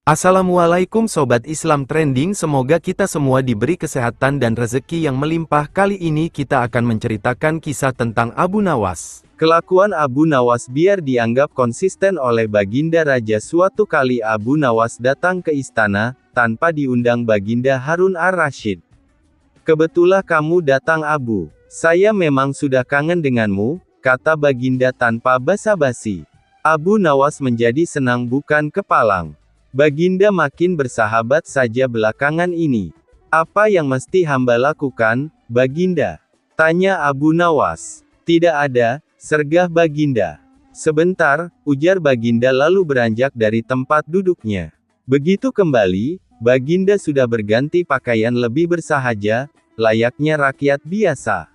Assalamualaikum Sobat Islam Trending, semoga kita semua diberi kesehatan dan rezeki yang melimpah. Kali ini kita akan menceritakan kisah tentang Abu Nawas. Kelakuan Abu Nawas biar dianggap konsisten oleh Baginda Raja. Suatu kali Abu Nawas datang ke istana, tanpa diundang Baginda Harun ar-Rasyid. "Kebetulan kamu datang Abu. Saya memang sudah kangen denganmu," kata Baginda tanpa basa-basi. Abu Nawas menjadi senang bukan kepalang. Baginda makin bersahabat saja belakangan ini. "Apa yang mesti hamba lakukan, Baginda?" tanya Abu Nawas. "Tidak ada," sergah Baginda. "Sebentar," ujar Baginda lalu beranjak dari tempat duduknya. Begitu kembali, Baginda sudah berganti pakaian lebih bersahaja, layaknya rakyat biasa.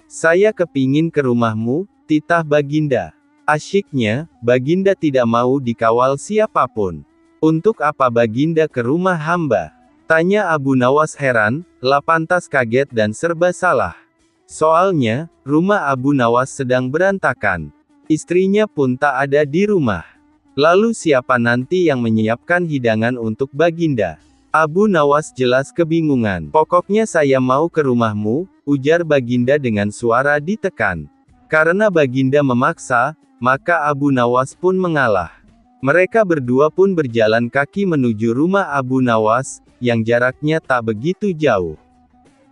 "Saya kepingin ke rumahmu," titah Baginda. Asyiknya, Baginda tidak mau dikawal siapapun. "Untuk apa Baginda ke rumah hamba?" tanya Abu Nawas heran, lapantas kaget dan serba salah. Soalnya, rumah Abu Nawas sedang berantakan. Istrinya pun tak ada di rumah. Lalu siapa nanti yang menyiapkan hidangan untuk Baginda? Abu Nawas jelas kebingungan. "Pokoknya saya mau ke rumahmu," ujar Baginda dengan suara ditekan. Karena Baginda memaksa, maka Abu Nawas pun mengalah. Mereka berdua pun berjalan kaki menuju rumah Abu Nawas, yang jaraknya tak begitu jauh.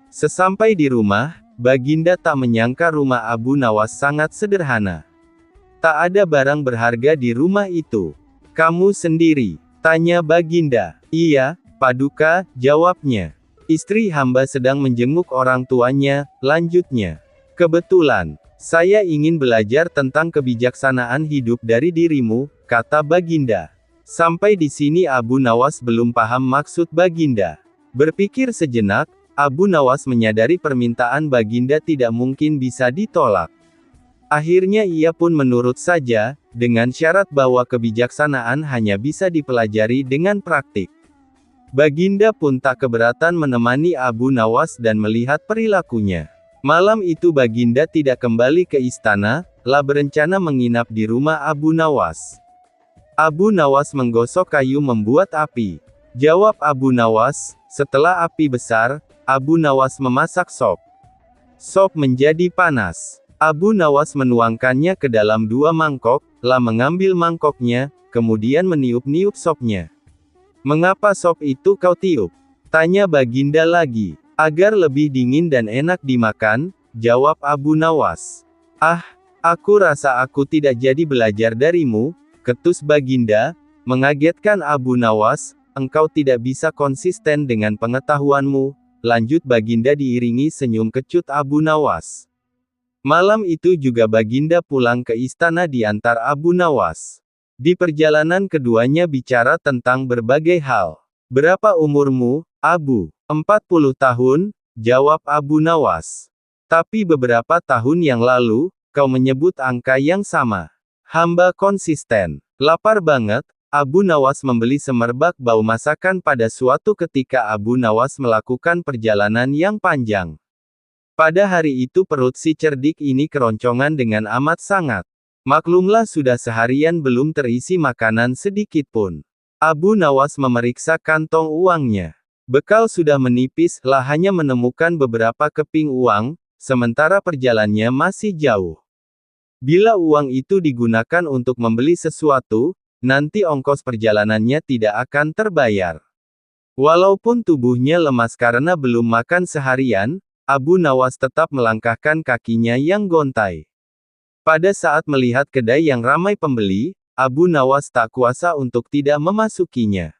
Sesampai di rumah, Baginda tak menyangka rumah Abu Nawas sangat sederhana. Tak ada barang berharga di rumah itu. "Kamu sendiri?" tanya Baginda. "Iya, Paduka," jawabnya. "Istri hamba sedang menjenguk orang tuanya," lanjutnya. "Kebetulan, saya ingin belajar tentang kebijaksanaan hidup dari dirimu," kata Baginda. Sampai di sini Abu Nawas belum paham maksud Baginda. Berpikir sejenak, Abu Nawas menyadari permintaan Baginda tidak mungkin bisa ditolak. Akhirnya ia pun menurut saja, dengan syarat bahwa kebijaksanaan hanya bisa dipelajari dengan praktik. Baginda pun tak keberatan menemani Abu Nawas dan melihat perilakunya. Malam itu Baginda tidak kembali ke istana, lah berencana menginap di rumah Abu Nawas. Abu Nawas menggosok kayu membuat api. Jawab Abu Nawas. Setelah api besar, Abu Nawas memasak sop. Sop menjadi panas. Abu Nawas menuangkannya ke dalam 2 mangkok, lah mengambil mangkoknya, kemudian meniup-niup sopnya. "Mengapa sop itu kau tiup?" tanya Baginda lagi. "Agar lebih dingin dan enak dimakan," jawab Abu Nawas. "Ah, aku rasa aku tidak jadi belajar darimu," ketus Baginda. Mengagetkan Abu Nawas, "Engkau tidak bisa konsisten dengan pengetahuanmu," lanjut Baginda diiringi senyum kecut Abu Nawas. Malam itu juga Baginda pulang ke istana diantar Abu Nawas. Di perjalanan keduanya bicara tentang berbagai hal. "Berapa umurmu, Abu?" "40 tahun, jawab Abu Nawas. "Tapi beberapa tahun yang lalu, kau menyebut angka yang sama." "Hamba konsisten. Lapar banget." Abu Nawas membeli semerbak bau masakan pada suatu ketika Abu Nawas melakukan perjalanan yang panjang. Pada hari itu perut si cerdik ini keroncongan dengan amat sangat. Maklumlah sudah seharian belum terisi makanan sedikit pun. Abu Nawas memeriksa kantong uangnya. Bekal sudah menipis, lah hanya menemukan beberapa keping uang, sementara perjalanannya masih jauh. Bila uang itu digunakan untuk membeli sesuatu, nanti ongkos perjalanannya tidak akan terbayar. Walaupun tubuhnya lemas karena belum makan seharian, Abu Nawas tetap melangkahkan kakinya yang gontai. Pada saat melihat kedai yang ramai pembeli, Abu Nawas tak kuasa untuk tidak memasukinya.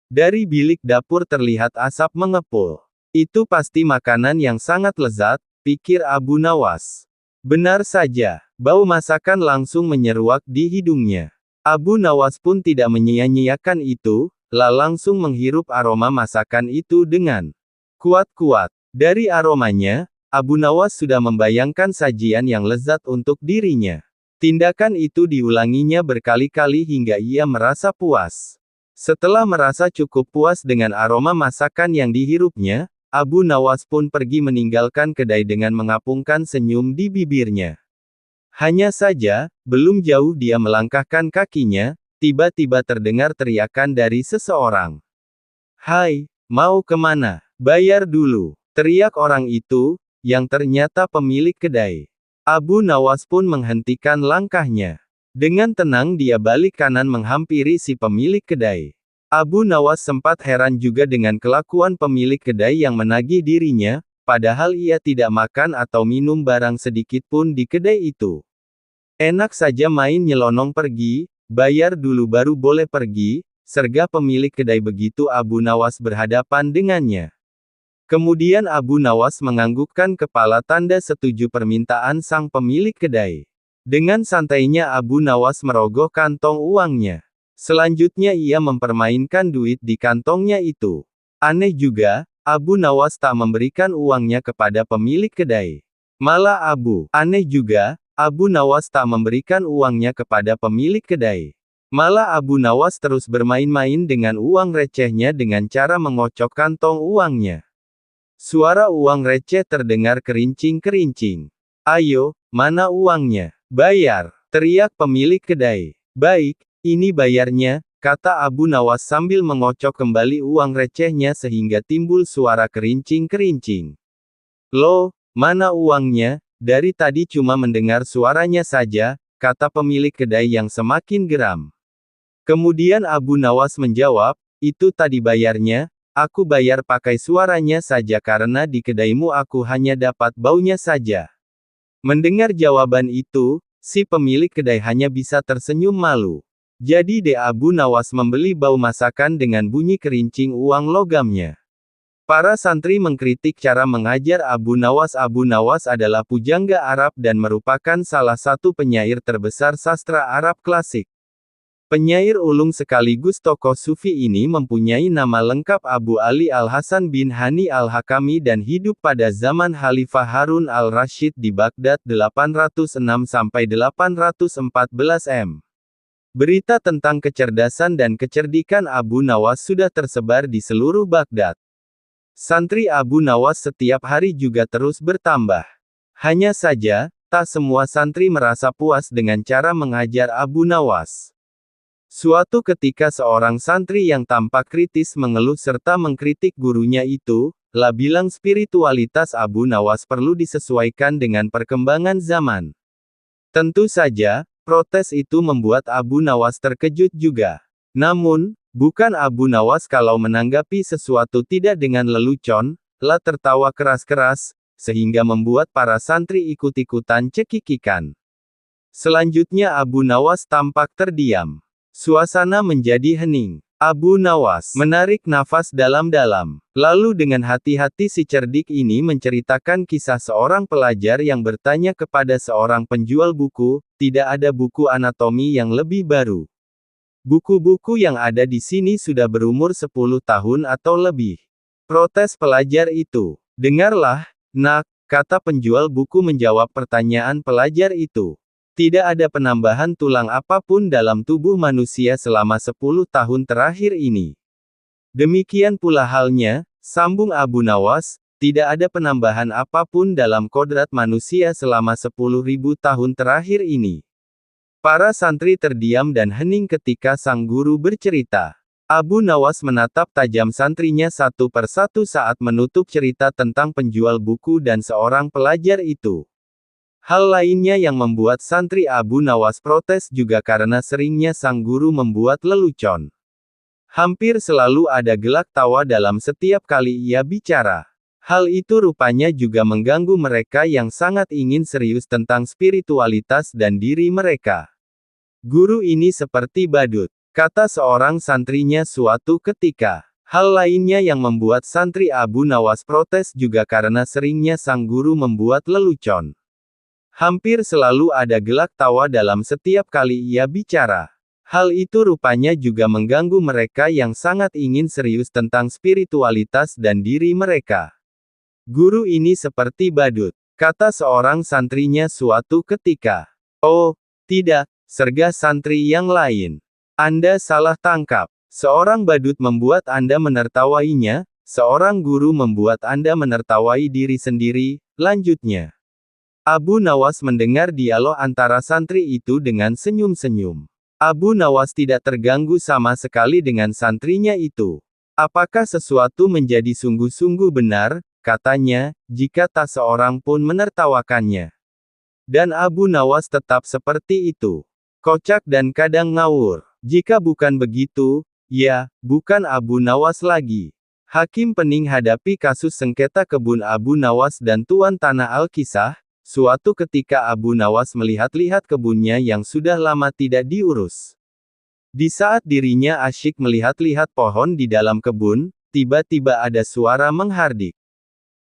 Dari bilik dapur terlihat asap mengepul. "Itu pasti makanan yang sangat lezat," pikir Abu Nawas. Benar saja, bau masakan langsung menyeruak di hidungnya. Abu Nawas pun tidak menyia-nyiakan itu, lah langsung menghirup aroma masakan itu dengan kuat-kuat. Dari aromanya, Abu Nawas sudah membayangkan sajian yang lezat untuk dirinya. Tindakan itu diulanginya berkali-kali hingga ia merasa puas. Setelah merasa cukup puas dengan aroma masakan yang dihirupnya, Abu Nawas pun pergi meninggalkan kedai dengan mengapungkan senyum di bibirnya. Hanya saja, belum jauh dia melangkahkan kakinya, tiba-tiba terdengar teriakan dari seseorang. "Hai, mau kemana? Bayar dulu!" teriak orang itu, yang ternyata pemilik kedai. Abu Nawas pun menghentikan langkahnya. Dengan tenang dia balik kanan menghampiri si pemilik kedai. Abu Nawas sempat heran juga dengan kelakuan pemilik kedai yang menagih dirinya, padahal ia tidak makan atau minum barang sedikit pun di kedai itu. Enak saja main nyelonong pergi, bayar dulu baru boleh pergi, sergah pemilik kedai begitu Abu Nawas berhadapan dengannya. Kemudian Abu Nawas menganggukkan kepala tanda setuju permintaan sang pemilik kedai. Dengan santainya Abu Nawas merogoh kantong uangnya. Selanjutnya ia mempermainkan duit di kantongnya itu. Aneh juga, Abu Nawas tak memberikan uangnya kepada pemilik kedai. Aneh juga, Abu Nawas tak memberikan uangnya kepada pemilik kedai. Malah Abu Nawas terus bermain-main dengan uang recehnya dengan cara mengocok kantong uangnya. Suara uang receh terdengar kerincing-kerincing. "Ayo, mana uangnya? Bayar!" teriak pemilik kedai. "Baik, ini bayarnya," kata Abu Nawas sambil mengocok kembali uang recehnya sehingga timbul suara kerincing-kerincing. "Loh, mana uangnya? Dari tadi cuma mendengar suaranya saja," kata pemilik kedai yang semakin geram. Kemudian Abu Nawas menjawab, "Itu tadi bayarnya, aku bayar pakai suaranya saja karena di kedaimu aku hanya dapat baunya saja." Mendengar jawaban itu, si pemilik kedai hanya bisa tersenyum malu. Jadi Abu Nawas membeli bau masakan dengan bunyi kerincing uang logamnya. Para santri mengkritik cara mengajar Abu Nawas. Abu Nawas adalah pujangga Arab dan merupakan salah satu penyair terbesar sastra Arab klasik. Penyair ulung sekaligus tokoh sufi ini mempunyai nama lengkap Abu Ali Al-Hasan bin Hani Al-Hakami dan hidup pada zaman Khalifah Harun Al-Rasyid di Baghdad 806–814 m. Berita tentang kecerdasan dan kecerdikan Abu Nawas sudah tersebar di seluruh Baghdad. Santri Abu Nawas setiap hari juga terus bertambah. Hanya saja, tak semua santri merasa puas dengan cara mengajar Abu Nawas. Suatu ketika seorang santri yang tampak kritis mengeluh serta mengkritik gurunya itu, lah bilang spiritualitas Abu Nawas perlu disesuaikan dengan perkembangan zaman. Tentu saja, protes itu membuat Abu Nawas terkejut juga. Namun, bukan Abu Nawas kalau menanggapi sesuatu tidak dengan lelucon, lah tertawa keras-keras, sehingga membuat para santri ikut-ikutan cekikikan. Selanjutnya Abu Nawas tampak terdiam. Suasana menjadi hening. Abu Nawas menarik nafas dalam-dalam. Lalu dengan hati-hati si cerdik ini menceritakan kisah seorang pelajar yang bertanya kepada seorang penjual buku, "Tidak ada buku anatomi yang lebih baru? Buku-buku yang ada di sini sudah berumur 10 tahun atau lebih." Protes pelajar itu. "Dengarlah, nak," kata penjual buku menjawab pertanyaan pelajar itu. "Tidak ada penambahan tulang apapun dalam tubuh manusia selama 10 tahun terakhir ini. Demikian pula halnya," sambung Abu Nawas, "tidak ada penambahan apapun dalam kodrat manusia selama 10.000 tahun terakhir ini." Para santri terdiam dan hening ketika sang guru bercerita. Abu Nawas menatap tajam santrinya satu persatu saat menutup cerita tentang penjual buku dan seorang pelajar itu. Hal lainnya yang membuat santri Abu Nawas protes juga karena seringnya sang guru membuat lelucon. Hampir selalu ada gelak tawa dalam setiap kali ia bicara. Hal itu rupanya juga mengganggu mereka yang sangat ingin serius tentang spiritualitas dan diri mereka. "Guru ini seperti badut," kata seorang santrinya suatu ketika. Hal lainnya yang membuat santri Abu Nawas protes juga karena seringnya sang guru membuat lelucon. Hampir selalu ada gelak tawa dalam setiap kali ia bicara. Hal itu rupanya juga mengganggu mereka yang sangat ingin serius tentang spiritualitas dan diri mereka. "Guru ini seperti badut," kata seorang santrinya suatu ketika. "Oh, tidak," sergah santri yang lain. "Anda salah tangkap. Seorang badut membuat Anda menertawainya, seorang guru membuat Anda menertawai diri sendiri," lanjutnya. Abu Nawas mendengar dialog antara santri itu dengan senyum-senyum. Abu Nawas tidak terganggu sama sekali dengan santrinya itu. Apakah sesuatu menjadi sungguh-sungguh benar, katanya, jika tak seorang pun menertawakannya. Dan Abu Nawas tetap seperti itu. Kocak dan kadang ngawur. Jika bukan begitu, ya, bukan Abu Nawas lagi. Hakim Pening hadapi kasus sengketa kebun Abu Nawas dan Tuan Tanah Al-Kisah. Suatu ketika Abu Nawas melihat-lihat kebunnya yang sudah lama tidak diurus. Di saat dirinya asyik melihat-lihat pohon di dalam kebun, tiba-tiba ada suara menghardik.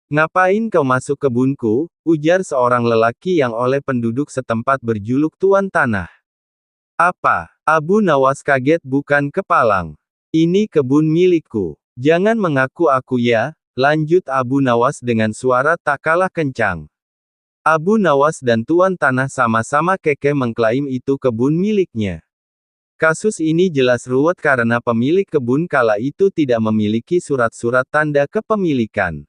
"Ngapain kau masuk kebunku?" ujar seorang lelaki yang oleh penduduk setempat berjuluk Tuan Tanah. "Apa?" Abu Nawas kaget bukan kepalang. "Ini kebun milikku. Jangan mengaku aku ya," lanjut Abu Nawas dengan suara tak kalah kencang. Abu Nawas dan Tuan Tanah sama-sama kekeh mengklaim itu kebun miliknya. Kasus ini jelas ruwet karena pemilik kebun kala itu tidak memiliki surat-surat tanda kepemilikan.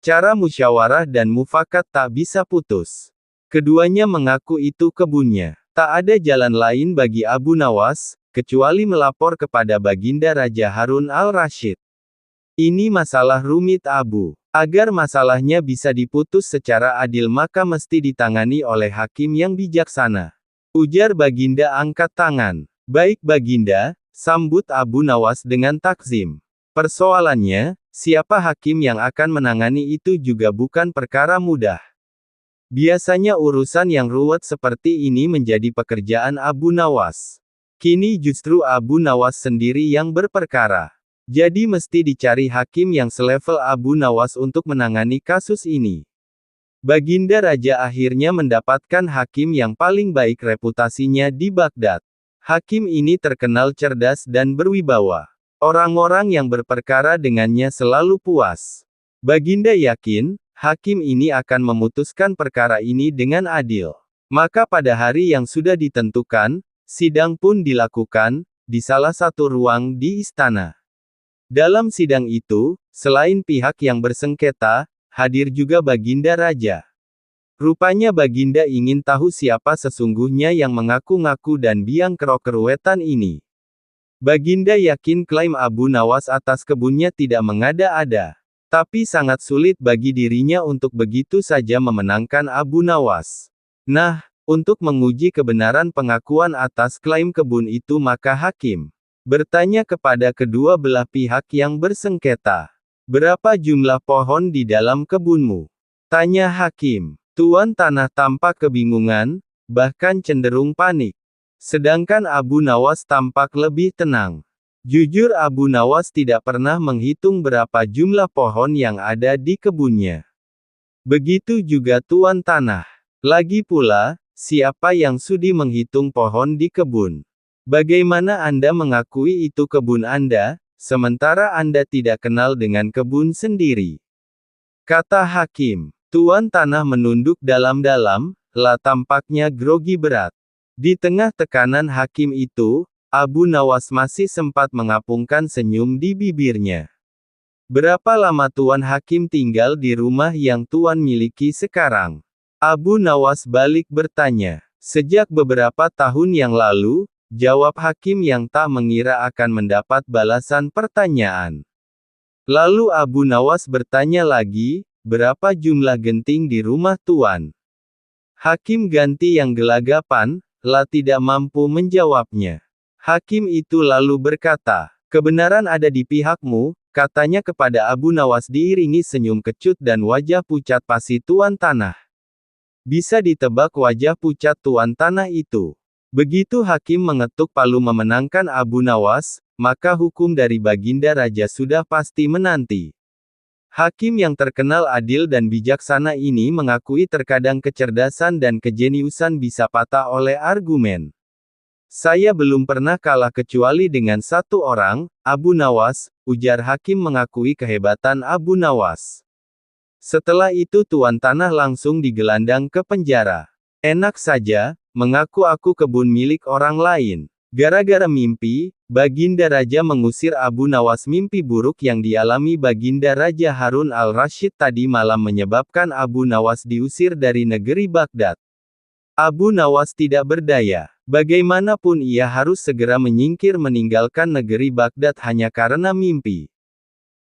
Cara musyawarah dan mufakat tak bisa putus. Keduanya mengaku itu kebunnya. Tak ada jalan lain bagi Abu Nawas, kecuali melapor kepada Baginda Raja Harun al-Rasyid. Ini masalah rumit Abu. Agar masalahnya bisa diputus secara adil maka mesti ditangani oleh hakim yang bijaksana. Ujar Baginda angkat tangan. "Baik Baginda," sambut Abu Nawas dengan takzim. "Persoalannya, siapa hakim yang akan menangani itu juga bukan perkara mudah. Biasanya urusan yang ruwet seperti ini menjadi pekerjaan Abu Nawas. Kini justru Abu Nawas sendiri yang berperkara. Jadi mesti dicari hakim yang selevel Abu Nawas untuk menangani kasus ini." Baginda Raja akhirnya mendapatkan hakim yang paling baik reputasinya di Baghdad. Hakim ini terkenal cerdas dan berwibawa. Orang-orang yang berperkara dengannya selalu puas. Baginda yakin, hakim ini akan memutuskan perkara ini dengan adil. Maka pada hari yang sudah ditentukan, sidang pun dilakukan, di salah satu ruang di istana. Dalam sidang itu, selain pihak yang bersengketa, hadir juga Baginda Raja. Rupanya Baginda ingin tahu siapa sesungguhnya yang mengaku-ngaku dan biang kerok-keruwetan ini. Baginda yakin klaim Abu Nawas atas kebunnya tidak mengada-ada. Tapi sangat sulit bagi dirinya untuk begitu saja memenangkan Abu Nawas. Nah, untuk menguji kebenaran pengakuan atas klaim kebun itu maka hakim bertanya kepada kedua belah pihak yang bersengketa. "Berapa jumlah pohon di dalam kebunmu?" tanya hakim. Tuan Tanah tampak kebingungan, bahkan cenderung panik. Sedangkan Abu Nawas tampak lebih tenang. Jujur Abu Nawas tidak pernah menghitung berapa jumlah pohon yang ada di kebunnya. Begitu juga Tuan Tanah. Lagi pula, siapa yang sudi menghitung pohon di kebun? Bagaimana Anda mengakui itu kebun Anda, sementara Anda tidak kenal dengan kebun sendiri? Kata hakim. Tuan Tanah menunduk dalam-dalam, lah tampaknya grogi berat. Di tengah tekanan hakim itu, Abu Nawas masih sempat mengapungkan senyum di bibirnya. "Berapa lama Tuan Hakim tinggal di rumah yang Tuan miliki sekarang?" Abu Nawas balik bertanya. "Sejak beberapa tahun yang lalu," jawab hakim yang tak mengira akan mendapat balasan pertanyaan. Lalu Abu Nawas bertanya lagi, "Berapa jumlah genting di rumah Tuan?" Hakim ganti yang gelagapan, lah tidak mampu menjawabnya. Hakim itu lalu berkata, "Kebenaran ada di pihakmu," katanya kepada Abu Nawas diiringi senyum kecut dan wajah pucat pasi Tuan Tanah. Bisa ditebak wajah pucat Tuan Tanah itu. Begitu hakim mengetuk palu memenangkan Abu Nawas, maka hukum dari Baginda Raja sudah pasti menanti. Hakim yang terkenal adil dan bijaksana ini mengakui terkadang kecerdasan dan kejeniusan bisa patah oleh argumen. "Saya belum pernah kalah kecuali dengan satu orang, Abu Nawas," ujar hakim mengakui kehebatan Abu Nawas. Setelah itu Tuan Tanah langsung digelandang ke penjara. "Enak saja, mengaku aku kebun milik orang lain. Gara-gara mimpi, Baginda Raja mengusir Abu Nawas." Mimpi buruk yang dialami Baginda Raja Harun al-Rasyid tadi malam menyebabkan Abu Nawas diusir dari negeri Baghdad. Abu Nawas tidak berdaya. Bagaimanapun ia harus segera menyingkir meninggalkan negeri Baghdad hanya karena mimpi.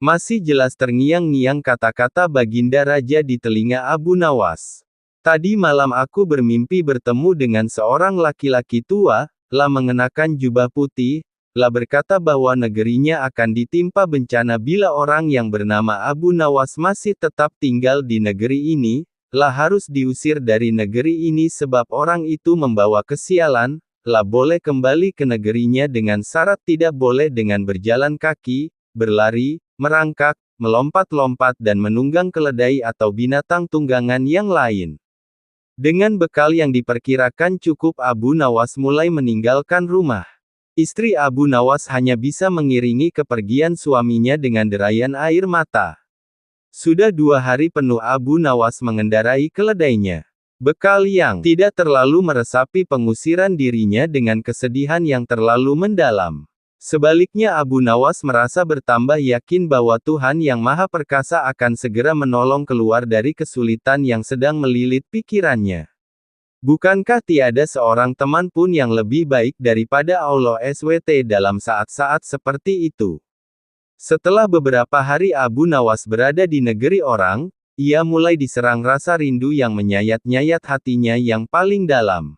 Masih jelas terngiang-ngiang kata-kata Baginda Raja di telinga Abu Nawas. Tadi malam aku bermimpi bertemu dengan seorang laki-laki tua, lah mengenakan jubah putih, lah berkata bahwa negerinya akan ditimpa bencana bila orang yang bernama Abu Nawas masih tetap tinggal di negeri ini, lah harus diusir dari negeri ini sebab orang itu membawa kesialan, lah boleh kembali ke negerinya dengan syarat tidak boleh dengan berjalan kaki, berlari, merangkak, melompat-lompat dan menunggang keledai atau binatang tunggangan yang lain. Dengan bekal yang diperkirakan cukup Abu Nawas mulai meninggalkan rumah. Istri Abu Nawas hanya bisa mengiringi kepergian suaminya dengan derayan air mata. Sudah 2 hari penuh Abu Nawas mengendarai keledainya. Bekal yang tidak terlalu meresapi pengusiran dirinya dengan kesedihan yang terlalu mendalam. Sebaliknya Abu Nawas merasa bertambah yakin bahwa Tuhan Yang Maha Perkasa akan segera menolong keluar dari kesulitan yang sedang melilit pikirannya. Bukankah tiada seorang teman pun yang lebih baik daripada Allah SWT dalam saat-saat seperti itu? Setelah beberapa hari Abu Nawas berada di negeri orang, ia mulai diserang rasa rindu yang menyayat-nyayat hatinya yang paling dalam.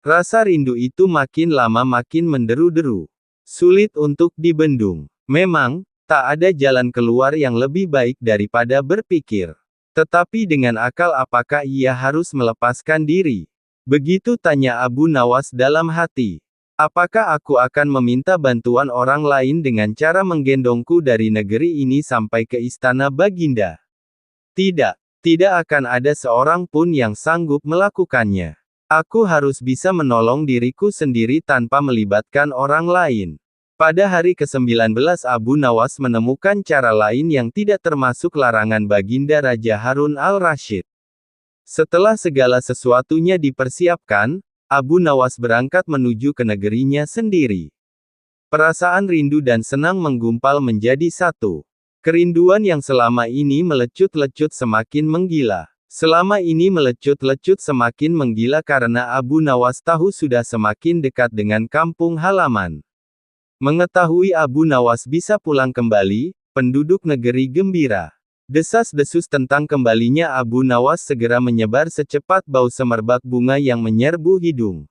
Rasa rindu itu makin lama makin menderu-deru. Sulit untuk dibendung. Memang, tak ada jalan keluar yang lebih baik daripada berpikir. Tetapi dengan akal apakah ia harus melepaskan diri? Begitu tanya Abu Nawas dalam hati. Apakah aku akan meminta bantuan orang lain dengan cara menggendongku dari negeri ini sampai ke istana Baginda? Tidak, tidak akan ada seorang pun yang sanggup melakukannya. Aku harus bisa menolong diriku sendiri tanpa melibatkan orang lain. Pada hari ke-19 Abu Nawas menemukan cara lain yang tidak termasuk larangan Baginda Raja Harun al-Rasyid. Setelah segala sesuatunya dipersiapkan, Abu Nawas berangkat menuju ke negerinya sendiri. Perasaan rindu dan senang menggumpal menjadi satu. Kerinduan yang selama ini melecut-lecut semakin menggila. Selama ini melecut-lecut semakin menggila karena Abu Nawas tahu sudah semakin dekat dengan kampung halaman. Mengetahui Abu Nawas bisa pulang kembali, penduduk negeri gembira. Desas-desus tentang kembalinya Abu Nawas segera menyebar secepat bau semerbak bunga yang menyerbu hidung.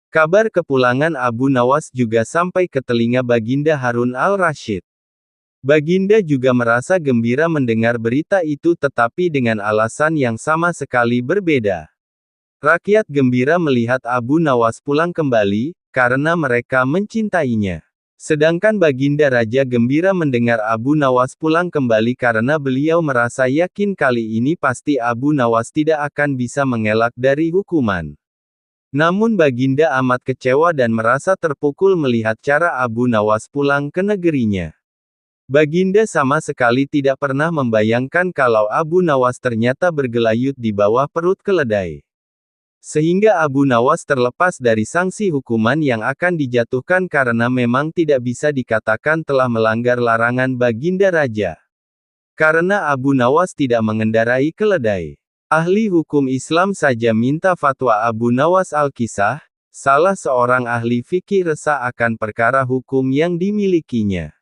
Kabar kepulangan Abu Nawas juga sampai ke telinga Baginda Harun al-Rasyid. Baginda juga merasa gembira mendengar berita itu tetapi dengan alasan yang sama sekali berbeda. Rakyat gembira melihat Abu Nawas pulang kembali, karena mereka mencintainya. Sedangkan Baginda Raja gembira mendengar Abu Nawas pulang kembali karena beliau merasa yakin kali ini pasti Abu Nawas tidak akan bisa mengelak dari hukuman. Namun Baginda amat kecewa dan merasa terpukul melihat cara Abu Nawas pulang ke negerinya. Baginda sama sekali tidak pernah membayangkan kalau Abu Nawas ternyata bergelayut di bawah perut keledai. Sehingga Abu Nawas terlepas dari sanksi hukuman yang akan dijatuhkan karena memang tidak bisa dikatakan telah melanggar larangan Baginda Raja. Karena Abu Nawas tidak mengendarai keledai. Ahli hukum Islam saja minta fatwa Abu Nawas Al-Kisah, salah seorang ahli fikih resah akan perkara hukum yang dimilikinya.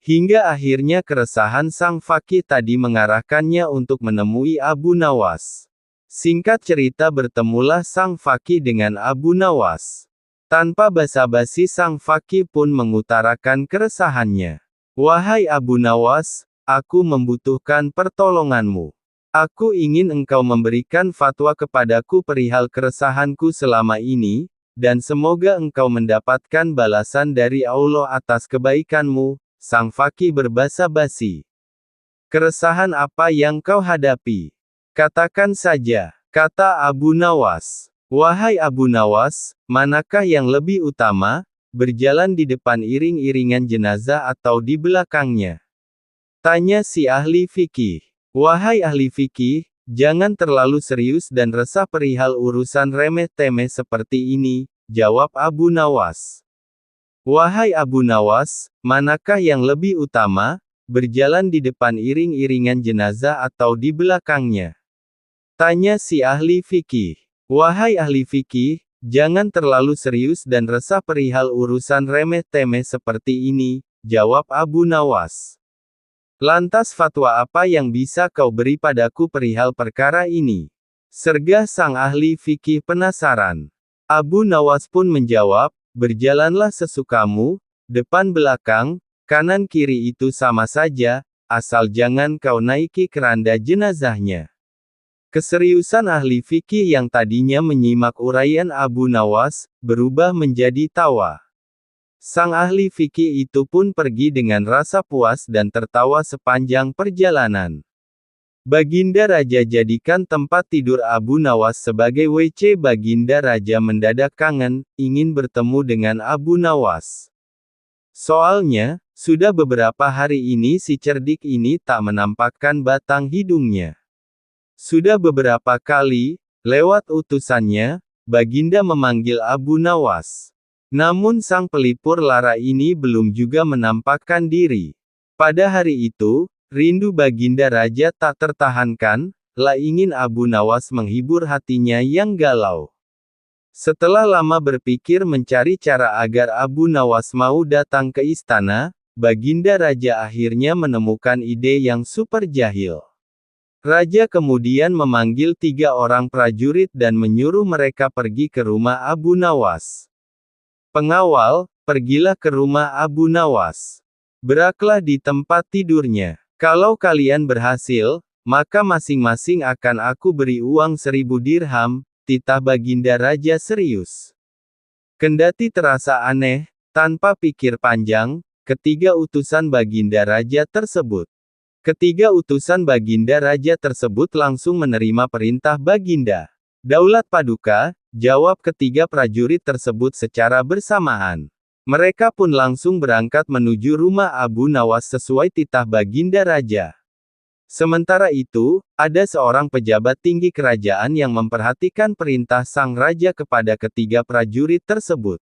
Hingga akhirnya keresahan sang faqih tadi mengarahkannya untuk menemui Abu Nawas. Singkat cerita bertemulah sang faqih dengan Abu Nawas. Tanpa basa-basi sang faqih pun mengutarakan keresahannya. Wahai Abu Nawas, aku membutuhkan pertolonganmu. Aku ingin engkau memberikan fatwa kepadaku perihal keresahanku selama ini, dan semoga engkau mendapatkan balasan dari Allah atas kebaikanmu. Sang faqih berbasa-basi. Keresahan apa yang kau hadapi? Katakan saja, kata Abu Nawas. Wahai Abu Nawas, manakah yang lebih utama, berjalan di depan iring-iringan jenazah atau di belakangnya? Tanya si ahli fikih. Wahai ahli fikih, jangan terlalu serius dan resah perihal urusan remeh-temeh seperti ini, jawab Abu Nawas. Wahai Abu Nawas, manakah yang lebih utama, berjalan di depan iring-iringan jenazah atau di belakangnya? Tanya si ahli fikih. Wahai ahli fikih, Jangan terlalu serius dan resah perihal urusan remeh-temeh seperti ini, jawab Abu Nawas. Lantas fatwa apa yang bisa kau beri padaku perihal perkara ini? Sergah sang ahli fikih penasaran. Abu Nawas pun menjawab, berjalanlah sesukamu, depan belakang, kanan kiri itu sama saja, asal jangan kau naiki keranda jenazahnya. Keseriusan ahli fikih yang tadinya menyimak uraian Abu Nawas, berubah menjadi tawa. Sang ahli fikih itu pun pergi dengan rasa puas dan tertawa sepanjang perjalanan. Baginda Raja jadikan tempat tidur Abu Nawas sebagai WC. Baginda Raja mendadak kangen, ingin bertemu dengan Abu Nawas. Soalnya, sudah beberapa hari ini si cerdik ini tak menampakkan batang hidungnya. Sudah beberapa kali, lewat utusannya, Baginda memanggil Abu Nawas. Namun sang pelipur lara ini belum juga menampakkan diri. Pada hari itu, rindu Baginda Raja tak tertahankan, lah ingin Abu Nawas menghibur hatinya yang galau. Setelah lama berpikir mencari cara agar Abu Nawas mau datang ke istana, Baginda Raja akhirnya menemukan ide yang super jahil. Raja kemudian memanggil 3 orang prajurit dan menyuruh mereka pergi ke rumah Abu Nawas. Pengawal, pergilah ke rumah Abu Nawas. Beraklah di tempat tidurnya. Kalau kalian berhasil, maka masing-masing akan aku beri uang 1000 dirham, titah Baginda Raja serius. Kendati terasa aneh, tanpa pikir panjang, ketiga utusan Baginda Raja tersebut langsung menerima perintah Baginda. Daulat Paduka, jawab ketiga prajurit tersebut secara bersamaan. Mereka pun langsung berangkat menuju rumah Abu Nawas sesuai titah Baginda Raja. Sementara itu, ada seorang pejabat tinggi kerajaan yang memperhatikan perintah sang raja kepada ketiga prajurit tersebut.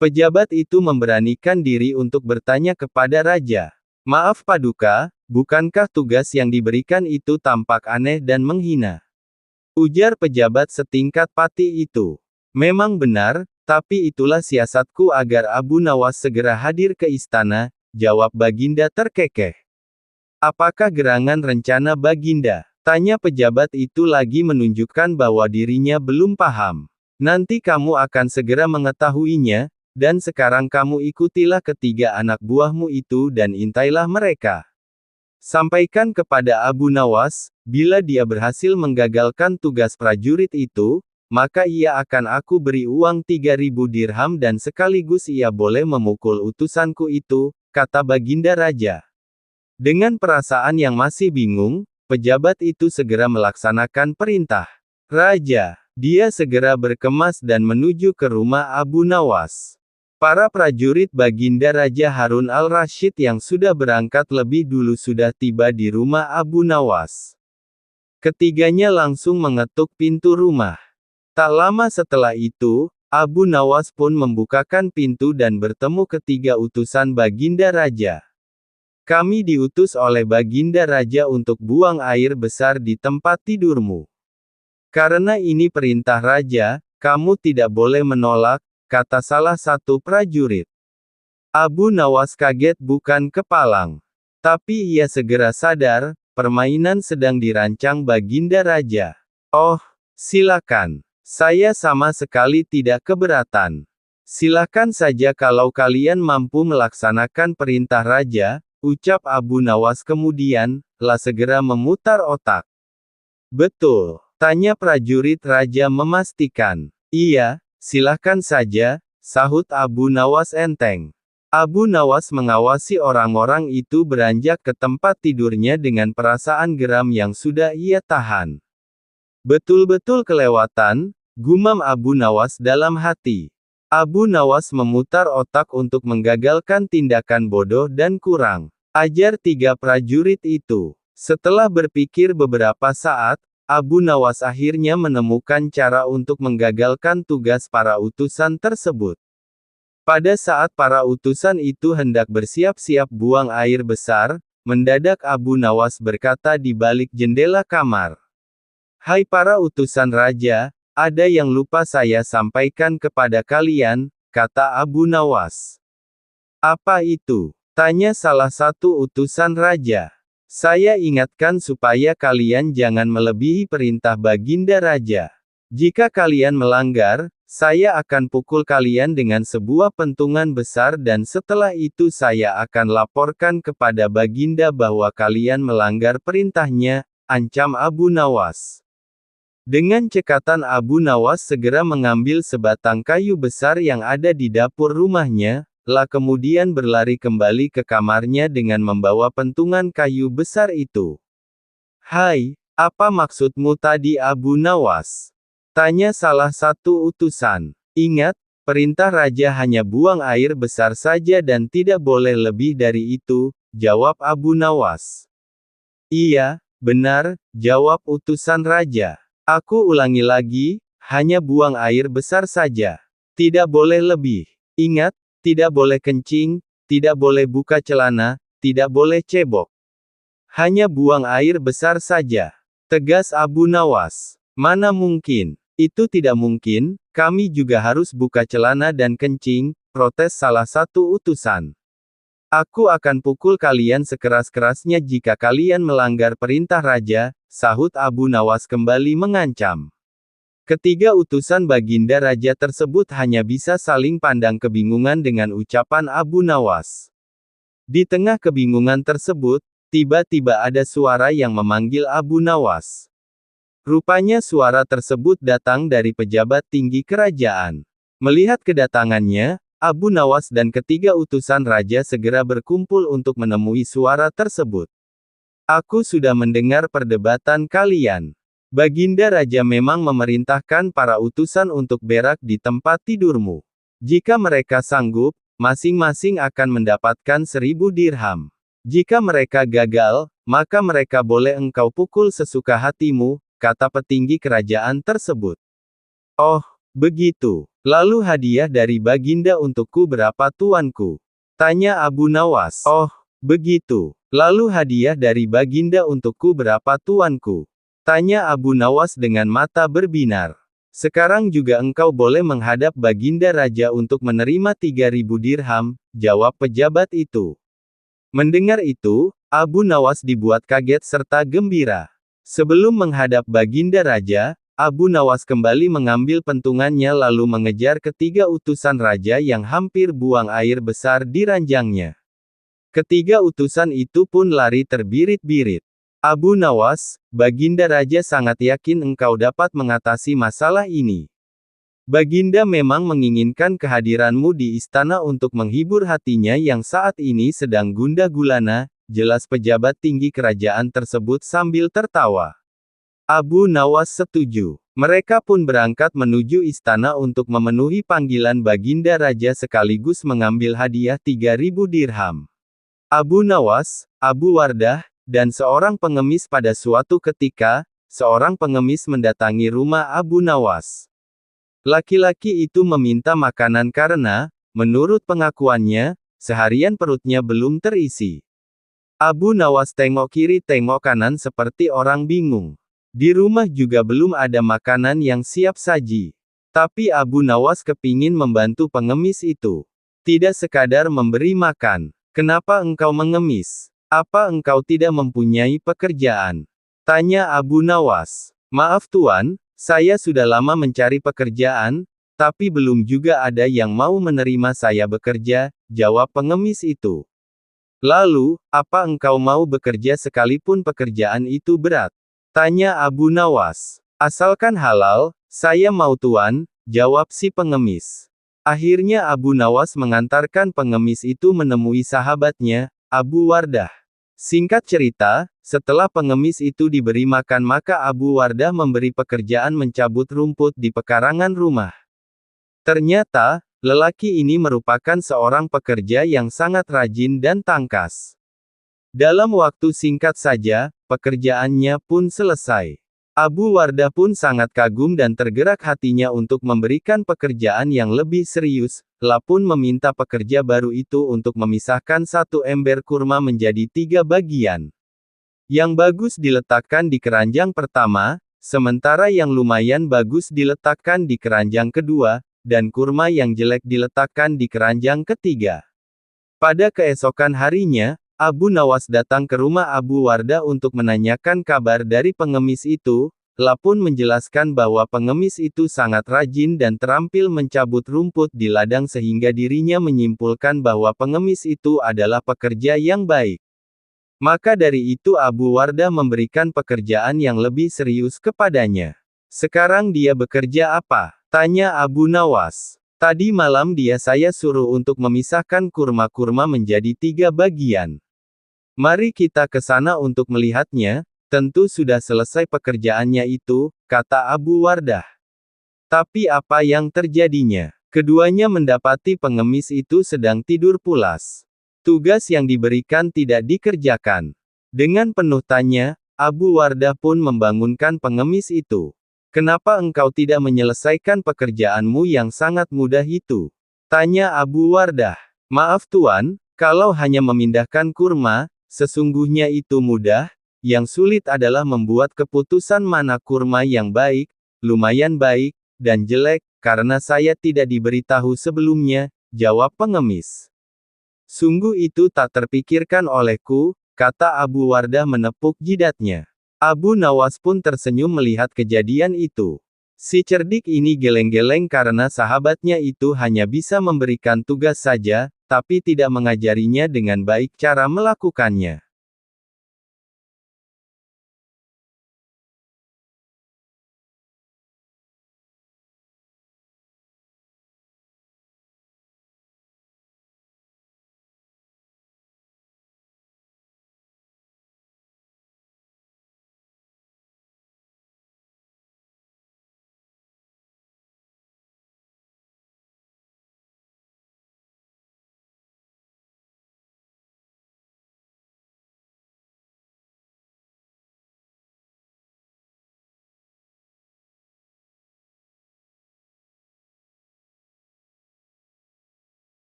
Pejabat itu memberanikan diri untuk bertanya kepada raja. Maaf Paduka, bukankah tugas yang diberikan itu tampak aneh dan menghina? Ujar pejabat setingkat pati itu. Memang benar, tapi itulah siasatku agar Abu Nawas segera hadir ke istana, jawab Baginda terkekeh. Apakah gerangan rencana Baginda? Tanya pejabat itu lagi menunjukkan bahwa dirinya belum paham. Nanti kamu akan segera mengetahuinya, dan sekarang kamu ikutilah ketiga anak buahmu itu dan intailah mereka. Sampaikan kepada Abu Nawas, bila dia berhasil menggagalkan tugas prajurit itu, maka ia akan aku beri uang 3000 dirham dan sekaligus ia boleh memukul utusanku itu, kata Baginda Raja. Dengan perasaan yang masih bingung, pejabat itu segera melaksanakan perintah Raja. Dia segera berkemas dan menuju ke rumah Abu Nawas. Para prajurit Baginda Raja Harun al-Rasyid yang sudah berangkat lebih dulu sudah tiba di rumah Abu Nawas. Ketiganya langsung mengetuk pintu rumah. Tak lama setelah itu, Abu Nawas pun membukakan pintu dan bertemu ketiga utusan Baginda Raja. Kami diutus oleh Baginda Raja untuk buang air besar di tempat tidurmu. Karena ini perintah Raja, kamu tidak boleh menolak, kata salah satu prajurit. Abu Nawas kaget bukan kepalang. Tapi ia segera sadar, permainan sedang dirancang Baginda Raja. Oh, silakan. Saya sama sekali tidak keberatan. Silakan saja kalau kalian mampu melaksanakan perintah Raja, ucap Abu Nawas kemudian, lah segera memutar otak. Betul, tanya prajurit Raja memastikan. Iya, silahkan saja, sahut Abu Nawas enteng. Abu Nawas mengawasi orang-orang itu beranjak ke tempat tidurnya dengan perasaan geram yang sudah ia tahan. Betul-betul kelewatan, gumam Abu Nawas dalam hati. Abu Nawas memutar otak untuk menggagalkan tindakan bodoh dan kurang ajar tiga prajurit itu. Setelah berpikir beberapa saat, Abu Nawas akhirnya menemukan cara untuk menggagalkan tugas para utusan tersebut. Pada saat para utusan itu hendak bersiap-siap buang air besar, mendadak Abu Nawas berkata di balik jendela kamar. Hai para utusan raja, ada yang lupa saya sampaikan kepada kalian, kata Abu Nawas. Apa itu? Tanya salah satu utusan raja. Saya ingatkan supaya kalian jangan melebihi perintah Baginda Raja. Jika kalian melanggar, saya akan pukul kalian dengan sebuah pentungan besar dan setelah itu saya akan laporkan kepada Baginda bahwa kalian melanggar perintahnya, ancam Abu Nawas. Dengan cekatan Abu Nawas segera mengambil sebatang kayu besar yang ada di dapur rumahnya, kemudian berlari kembali ke kamarnya dengan membawa pentungan kayu besar itu. Hai, apa maksudmu tadi Abu Nawas? Tanya salah satu utusan. Ingat, perintah raja hanya buang air besar saja dan tidak boleh lebih dari itu, jawab Abu Nawas. Iya, benar, jawab utusan raja. Aku ulangi lagi, hanya buang air besar saja. Tidak boleh lebih. Ingat, tidak boleh kencing, tidak boleh buka celana, tidak boleh cebok. Hanya buang air besar saja. Tegas Abu Nawas. Mana mungkin? Itu tidak mungkin, kami juga harus buka celana dan kencing, protes salah satu utusan. Aku akan pukul kalian sekeras-kerasnya jika kalian melanggar perintah raja, sahut Abu Nawas kembali mengancam. Ketiga utusan Baginda Raja tersebut hanya bisa saling pandang kebingungan dengan ucapan Abu Nawas. Di tengah kebingungan tersebut, tiba-tiba ada suara yang memanggil Abu Nawas. Rupanya suara tersebut datang dari pejabat tinggi kerajaan. Melihat kedatangannya, Abu Nawas dan ketiga utusan raja segera berkumpul untuk menemui suara tersebut. Aku sudah mendengar perdebatan kalian. Baginda Raja memang memerintahkan para utusan untuk berak di tempat tidurmu. Jika mereka sanggup, masing-masing akan mendapatkan 1000 dirham. Jika mereka gagal, maka mereka boleh engkau pukul sesuka hatimu, kata petinggi kerajaan tersebut. Oh, begitu. Lalu hadiah dari Baginda untukku berapa tuanku? Tanya Abu Nawas. Oh, begitu. Lalu hadiah dari Baginda untukku berapa tuanku? Tanya Abu Nawas dengan mata berbinar. Sekarang juga engkau boleh menghadap Baginda Raja untuk menerima 3000 dirham, jawab pejabat itu. Mendengar itu, Abu Nawas dibuat kaget serta gembira. Sebelum menghadap Baginda Raja, Abu Nawas kembali mengambil pentungannya lalu mengejar ketiga utusan raja yang hampir buang air besar di ranjangnya. Ketiga utusan itu pun lari terbirit-birit. Abu Nawas, Baginda Raja sangat yakin engkau dapat mengatasi masalah ini. Baginda memang menginginkan kehadiranmu di istana untuk menghibur hatinya yang saat ini sedang gundah gulana, jelas pejabat tinggi kerajaan tersebut sambil tertawa. Abu Nawas setuju. Mereka pun berangkat menuju istana untuk memenuhi panggilan Baginda Raja sekaligus mengambil hadiah 3000 dirham. Abu Nawas, Abu Wardah, dan seorang pengemis pada suatu ketika, seorang pengemis mendatangi rumah Abu Nawas. Laki-laki itu meminta makanan karena, menurut pengakuannya, seharian perutnya belum terisi. Abu Nawas tengok kiri tengok kanan seperti orang bingung. Di rumah juga belum ada makanan yang siap saji. Tapi Abu Nawas kepingin membantu pengemis itu. Tidak sekadar memberi makan. Kenapa engkau mengemis? Apa engkau tidak mempunyai pekerjaan? Tanya Abu Nawas. Maaf tuan, saya sudah lama mencari pekerjaan, tapi belum juga ada yang mau menerima saya bekerja, jawab pengemis itu. Lalu, apa engkau mau bekerja sekalipun pekerjaan itu berat? Tanya Abu Nawas. Asalkan halal, saya mau tuan, jawab si pengemis. Akhirnya Abu Nawas mengantarkan pengemis itu menemui sahabatnya, Abu Wardah. Singkat cerita, setelah pengemis itu diberi makan maka Abu Wardah memberi pekerjaan mencabut rumput di pekarangan rumah. Ternyata, lelaki ini merupakan seorang pekerja yang sangat rajin dan tangkas. Dalam waktu singkat saja, pekerjaannya pun selesai. Abu Wardah pun sangat kagum dan tergerak hatinya untuk memberikan pekerjaan yang lebih serius, pun meminta pekerja baru itu untuk memisahkan satu ember kurma menjadi 3 bagian. Yang bagus diletakkan di keranjang pertama, sementara yang lumayan bagus diletakkan di keranjang kedua, dan kurma yang jelek diletakkan di keranjang ketiga. Pada keesokan harinya, Abu Nawas datang ke rumah Abu Wardah untuk menanyakan kabar dari pengemis itu. La pun menjelaskan bahwa pengemis itu sangat rajin dan terampil mencabut rumput di ladang sehingga dirinya menyimpulkan bahwa pengemis itu adalah pekerja yang baik. Maka dari itu Abu Wardah memberikan pekerjaan yang lebih serius kepadanya. "Sekarang dia bekerja apa?" tanya Abu Nawas. "Tadi malam saya suruh untuk memisahkan kurma-kurma menjadi 3 bagian. Mari kita ke sana untuk melihatnya, tentu sudah selesai pekerjaannya itu," kata Abu Wardah. Tapi apa yang terjadinya? Keduanya mendapati pengemis itu sedang tidur pulas. Tugas yang diberikan tidak dikerjakan. Dengan penuh tanya, Abu Wardah pun membangunkan pengemis itu. "Kenapa engkau tidak menyelesaikan pekerjaanmu yang sangat mudah itu?" tanya Abu Wardah. "Maaf Tuan, kalau hanya memindahkan kurma, sesungguhnya itu mudah, yang sulit adalah membuat keputusan mana kurma yang baik, lumayan baik, dan jelek, karena saya tidak diberitahu sebelumnya," jawab pengemis. "Sungguh itu tak terpikirkan olehku," kata Abu Wardah menepuk jidatnya. Abu Nawas pun tersenyum melihat kejadian itu. Si cerdik ini geleng-geleng karena sahabatnya itu hanya bisa memberikan tugas saja, tapi tidak mengajarinya dengan baik cara melakukannya.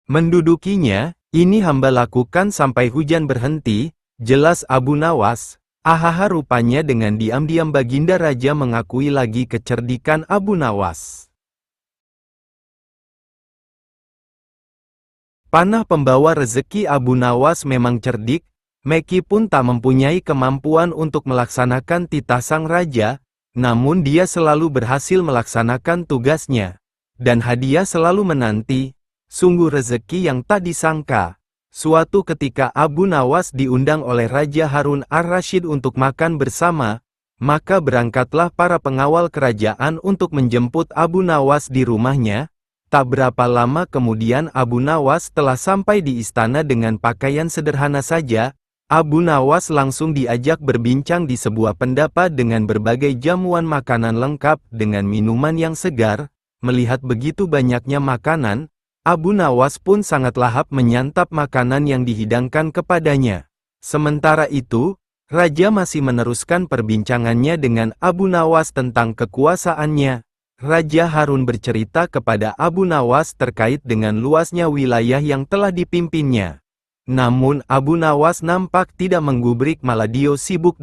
Mendudukinya, "Ini hamba lakukan sampai hujan berhenti," jelas Abu Nawas. Ahaha, rupanya dengan diam-diam Baginda Raja mengakui lagi kecerdikan Abu Nawas. Panah pembawa rezeki Abu Nawas memang cerdik, meskipun tak mempunyai kemampuan untuk melaksanakan titah sang raja, namun dia selalu berhasil melaksanakan tugasnya. Dan hadiah selalu menanti. Sungguh rezeki yang tak disangka. Suatu ketika Abu Nawas diundang oleh Raja Harun ar-Rasyid untuk makan bersama, maka berangkatlah para pengawal kerajaan untuk menjemput Abu Nawas di rumahnya. Tak berapa lama kemudian Abu Nawas telah sampai di istana dengan pakaian sederhana saja. Abu Nawas langsung diajak berbincang di sebuah pendapat dengan berbagai jamuan makanan lengkap dengan minuman yang segar. Melihat begitu banyaknya makanan, Abu Nawas pun sangat lahap menyantap makanan yang dihidangkan kepadanya. Sementara itu, Raja masih meneruskan perbincangannya dengan Abu Nawas tentang kekuasaannya. Raja Harun bercerita kepada Abu Nawas terkait dengan luasnya wilayah yang telah dipimpinnya. Namun Abu Nawas nampak tidak menggubris, malah dia sibuk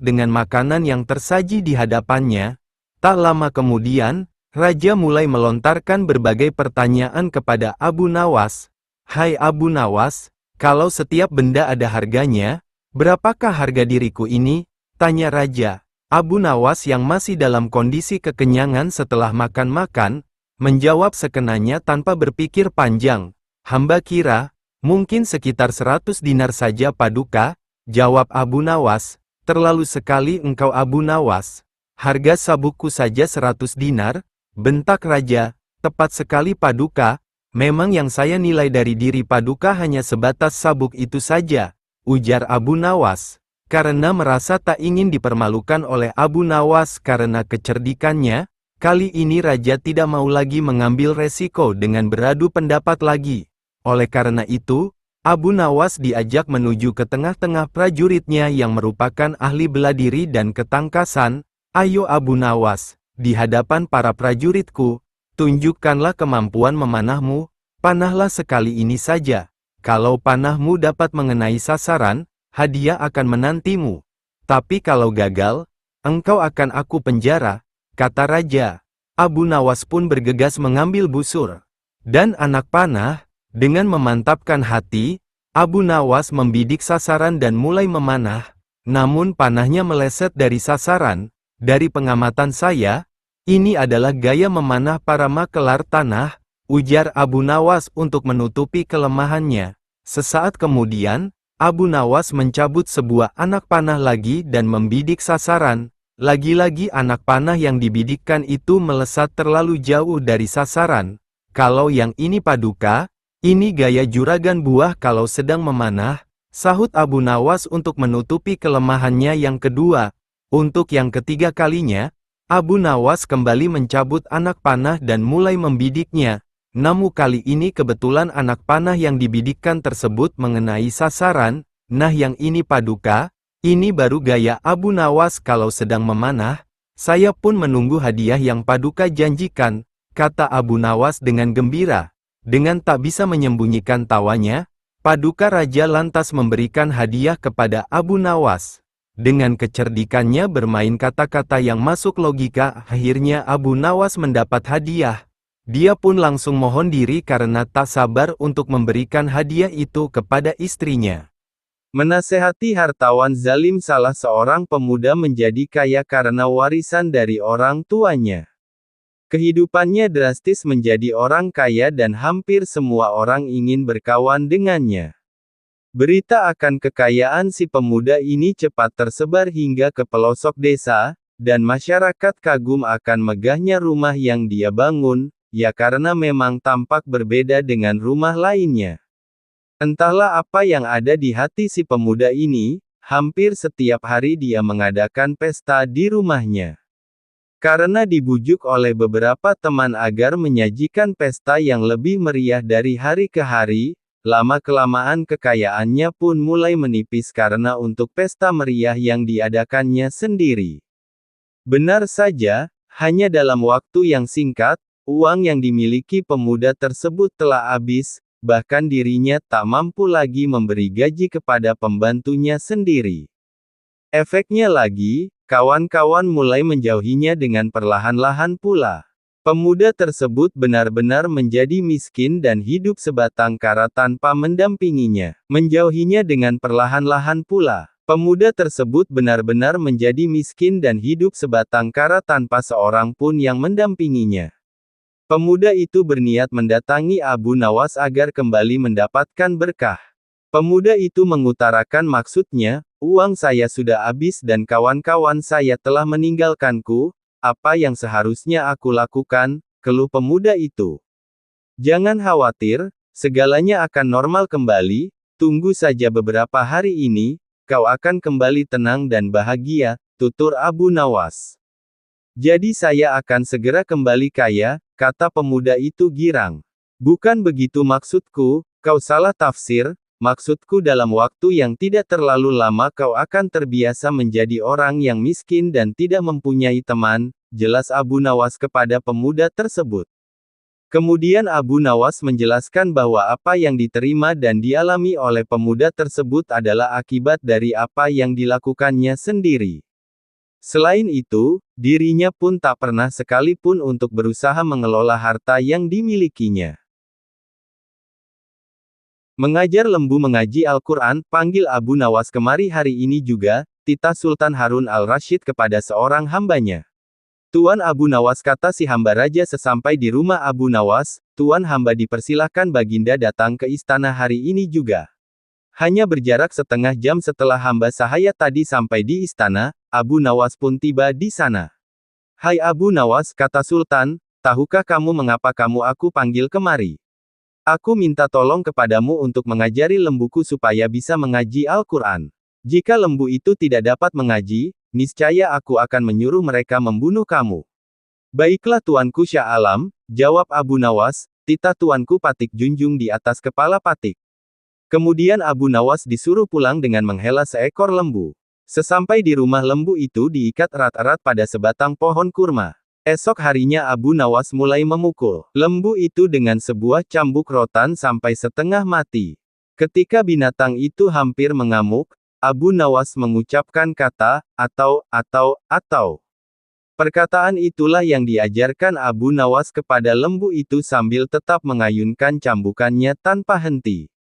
dengan makanan yang tersaji di hadapannya. Tak lama kemudian, Raja mulai melontarkan berbagai pertanyaan kepada Abu Nawas. "Hai Abu Nawas, kalau setiap benda ada harganya, berapakah harga diriku ini?" tanya Raja. Abu Nawas yang masih dalam kondisi kekenyangan setelah makan-makan, menjawab sekenanya tanpa berpikir panjang. "Hamba kira, mungkin sekitar 100 dinar saja Paduka," jawab Abu Nawas. "Terlalu sekali engkau Abu Nawas. Harga sabukku saja 100 dinar, bentak Raja. "Tepat sekali Paduka, memang yang saya nilai dari diri Paduka hanya sebatas sabuk itu saja," ujar Abu Nawas. Karena merasa tak ingin dipermalukan oleh Abu Nawas karena kecerdikannya, kali ini Raja tidak mau lagi mengambil resiko dengan beradu pendapat lagi. Oleh karena itu, Abu Nawas diajak menuju ke tengah-tengah prajuritnya yang merupakan ahli bela diri dan ketangkasan. Ayo Abu Nawas, di hadapan para prajuritku, tunjukkanlah kemampuan memanahmu, panahlah sekali ini saja. Kalau panahmu dapat mengenai sasaran, hadiah akan menantimu. Tapi kalau gagal, engkau akan aku penjara, kata raja. Abu Nawas pun bergegas mengambil busur dan anak panah. Dengan memantapkan hati, Abu Nawas membidik sasaran dan mulai memanah. Namun panahnya meleset dari sasaran. Dari pengamatan saya, ini adalah gaya memanah para makelar tanah, ujar Abu Nawas untuk menutupi kelemahannya. Sesaat kemudian, Abu Nawas mencabut sebuah anak panah lagi dan membidik sasaran. Lagi-lagi anak panah yang dibidikkan itu melesat terlalu jauh dari sasaran. Kalau yang ini paduka, ini gaya juragan buah kalau sedang memanah, sahut Abu Nawas untuk menutupi kelemahannya yang kedua. Untuk yang ketiga kalinya, Abu Nawas kembali mencabut anak panah dan mulai membidiknya. Namun kali ini kebetulan anak panah yang dibidikkan tersebut mengenai sasaran. Nah yang ini paduka, ini baru gaya Abu Nawas kalau sedang memanah. Saya pun menunggu hadiah yang paduka janjikan, kata Abu Nawas dengan gembira. Dengan tak bisa menyembunyikan tawanya, paduka raja lantas memberikan hadiah kepada Abu Nawas. Dengan kecerdikannya bermain kata-kata yang masuk logika, akhirnya Abu Nawas mendapat hadiah. Dia pun langsung mohon diri karena tak sabar untuk memberikan hadiah itu kepada istrinya. Menasehati hartawan zalim, salah seorang pemuda menjadi kaya karena warisan dari orang tuanya. Kehidupannya drastis menjadi orang kaya dan hampir semua orang ingin berkawan dengannya. Berita akan kekayaan si pemuda ini cepat tersebar hingga ke pelosok desa, dan masyarakat kagum akan megahnya rumah yang dia bangun, ya karena memang tampak berbeda dengan rumah lainnya. Entahlah apa yang ada di hati si pemuda ini, hampir setiap hari dia mengadakan pesta di rumahnya. Karena dibujuk oleh beberapa teman agar menyajikan pesta yang lebih meriah dari hari ke hari, lama-kelamaan kekayaannya pun mulai menipis karena untuk pesta meriah yang diadakannya sendiri. Benar saja, hanya dalam waktu yang singkat, uang yang dimiliki pemuda tersebut telah habis, bahkan dirinya tak mampu lagi memberi gaji kepada pembantunya sendiri. Efeknya lagi, kawan-kawan mulai menjauhinya dengan perlahan-lahan pula. Pemuda tersebut benar-benar menjadi miskin dan hidup sebatang kara tanpa mendampinginya. Menjauhinya dengan perlahan-lahan pula. Pemuda tersebut benar-benar menjadi miskin dan hidup sebatang kara tanpa seorang pun yang mendampinginya. Pemuda itu berniat mendatangi Abu Nawas agar kembali mendapatkan berkah. Pemuda itu mengutarakan maksudnya, uang saya sudah habis dan kawan-kawan saya telah meninggalkanku. Apa yang seharusnya aku lakukan, keluh pemuda itu. Jangan khawatir, segalanya akan normal kembali, tunggu saja beberapa hari ini, kau akan kembali tenang dan bahagia, tutur Abu Nawas. Jadi saya akan segera kembali kaya, kata pemuda itu girang. Bukan begitu maksudku, kau salah tafsir, maksudku dalam waktu yang tidak terlalu lama kau akan terbiasa menjadi orang yang miskin dan tidak mempunyai teman, jelas Abu Nawas kepada pemuda tersebut. Kemudian Abu Nawas menjelaskan bahwa apa yang diterima dan dialami oleh pemuda tersebut adalah akibat dari apa yang dilakukannya sendiri. Selain itu, dirinya pun tak pernah sekalipun untuk berusaha mengelola harta yang dimilikinya. Mengajar lembu mengaji Al-Quran, panggil Abu Nawas kemari hari ini juga, titah Sultan Harun al-Rasyid kepada seorang hambanya. Tuan Abu Nawas, kata si hamba raja sesampai di rumah Abu Nawas, Tuan hamba dipersilahkan Baginda datang ke istana hari ini juga. Hanya berjarak setengah jam setelah hamba sahaya tadi sampai di istana, Abu Nawas pun tiba di sana. Hai Abu Nawas, kata Sultan, tahukah kamu mengapa aku panggil kemari? Aku minta tolong kepadamu untuk mengajari lembuku supaya bisa mengaji Al-Quran. Jika lembu itu tidak dapat mengaji, niscaya aku akan menyuruh mereka membunuh kamu. Baiklah tuanku Syah Alam, jawab Abu Nawas, titah tuanku Patik junjung di atas kepala Patik. Kemudian Abu Nawas disuruh pulang dengan menghela seekor lembu. Sesampai di rumah, lembu itu diikat erat-erat pada sebatang pohon kurma. Esok harinya Abu Nawas mulai memukul lembu itu dengan sebuah cambuk rotan sampai setengah mati. Ketika binatang itu hampir mengamuk, Abu Nawas mengucapkan kata, atau. Perkataan itulah yang diajarkan Abu Nawas kepada lembu itu sambil tetap mengayunkan cambukannya tanpa henti.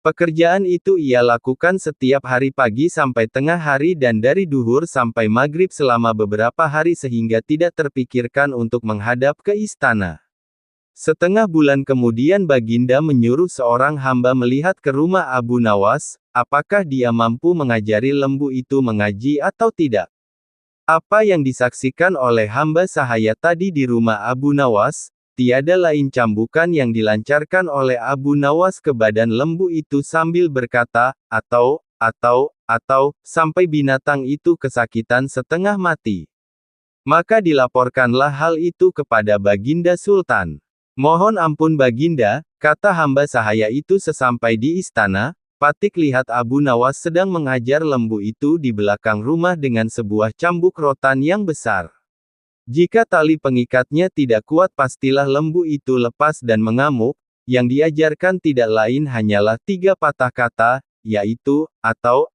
Pekerjaan itu ia lakukan setiap hari pagi sampai tengah hari dan dari duhur sampai maghrib selama beberapa hari sehingga tidak terpikirkan untuk menghadap ke istana. Setengah bulan kemudian Baginda menyuruh seorang hamba melihat ke rumah Abu Nawas, apakah dia mampu mengajari lembu itu mengaji atau tidak. Apa yang disaksikan oleh hamba sahaya tadi di rumah Abu Nawas, tiada lain cambukan yang dilancarkan oleh Abu Nawas ke badan lembu itu sambil berkata, atau, sampai binatang itu kesakitan setengah mati. Maka dilaporkanlah hal itu kepada Baginda Sultan. Mohon ampun Baginda, kata hamba sahaya itu sesampai di istana, Patik lihat Abu Nawas sedang mengajar lembu itu di belakang rumah dengan sebuah cambuk rotan yang besar. Jika tali pengikatnya tidak kuat pastilah lembu itu lepas dan mengamuk, yang diajarkan tidak lain hanyalah 3 patah kata, yaitu, atau.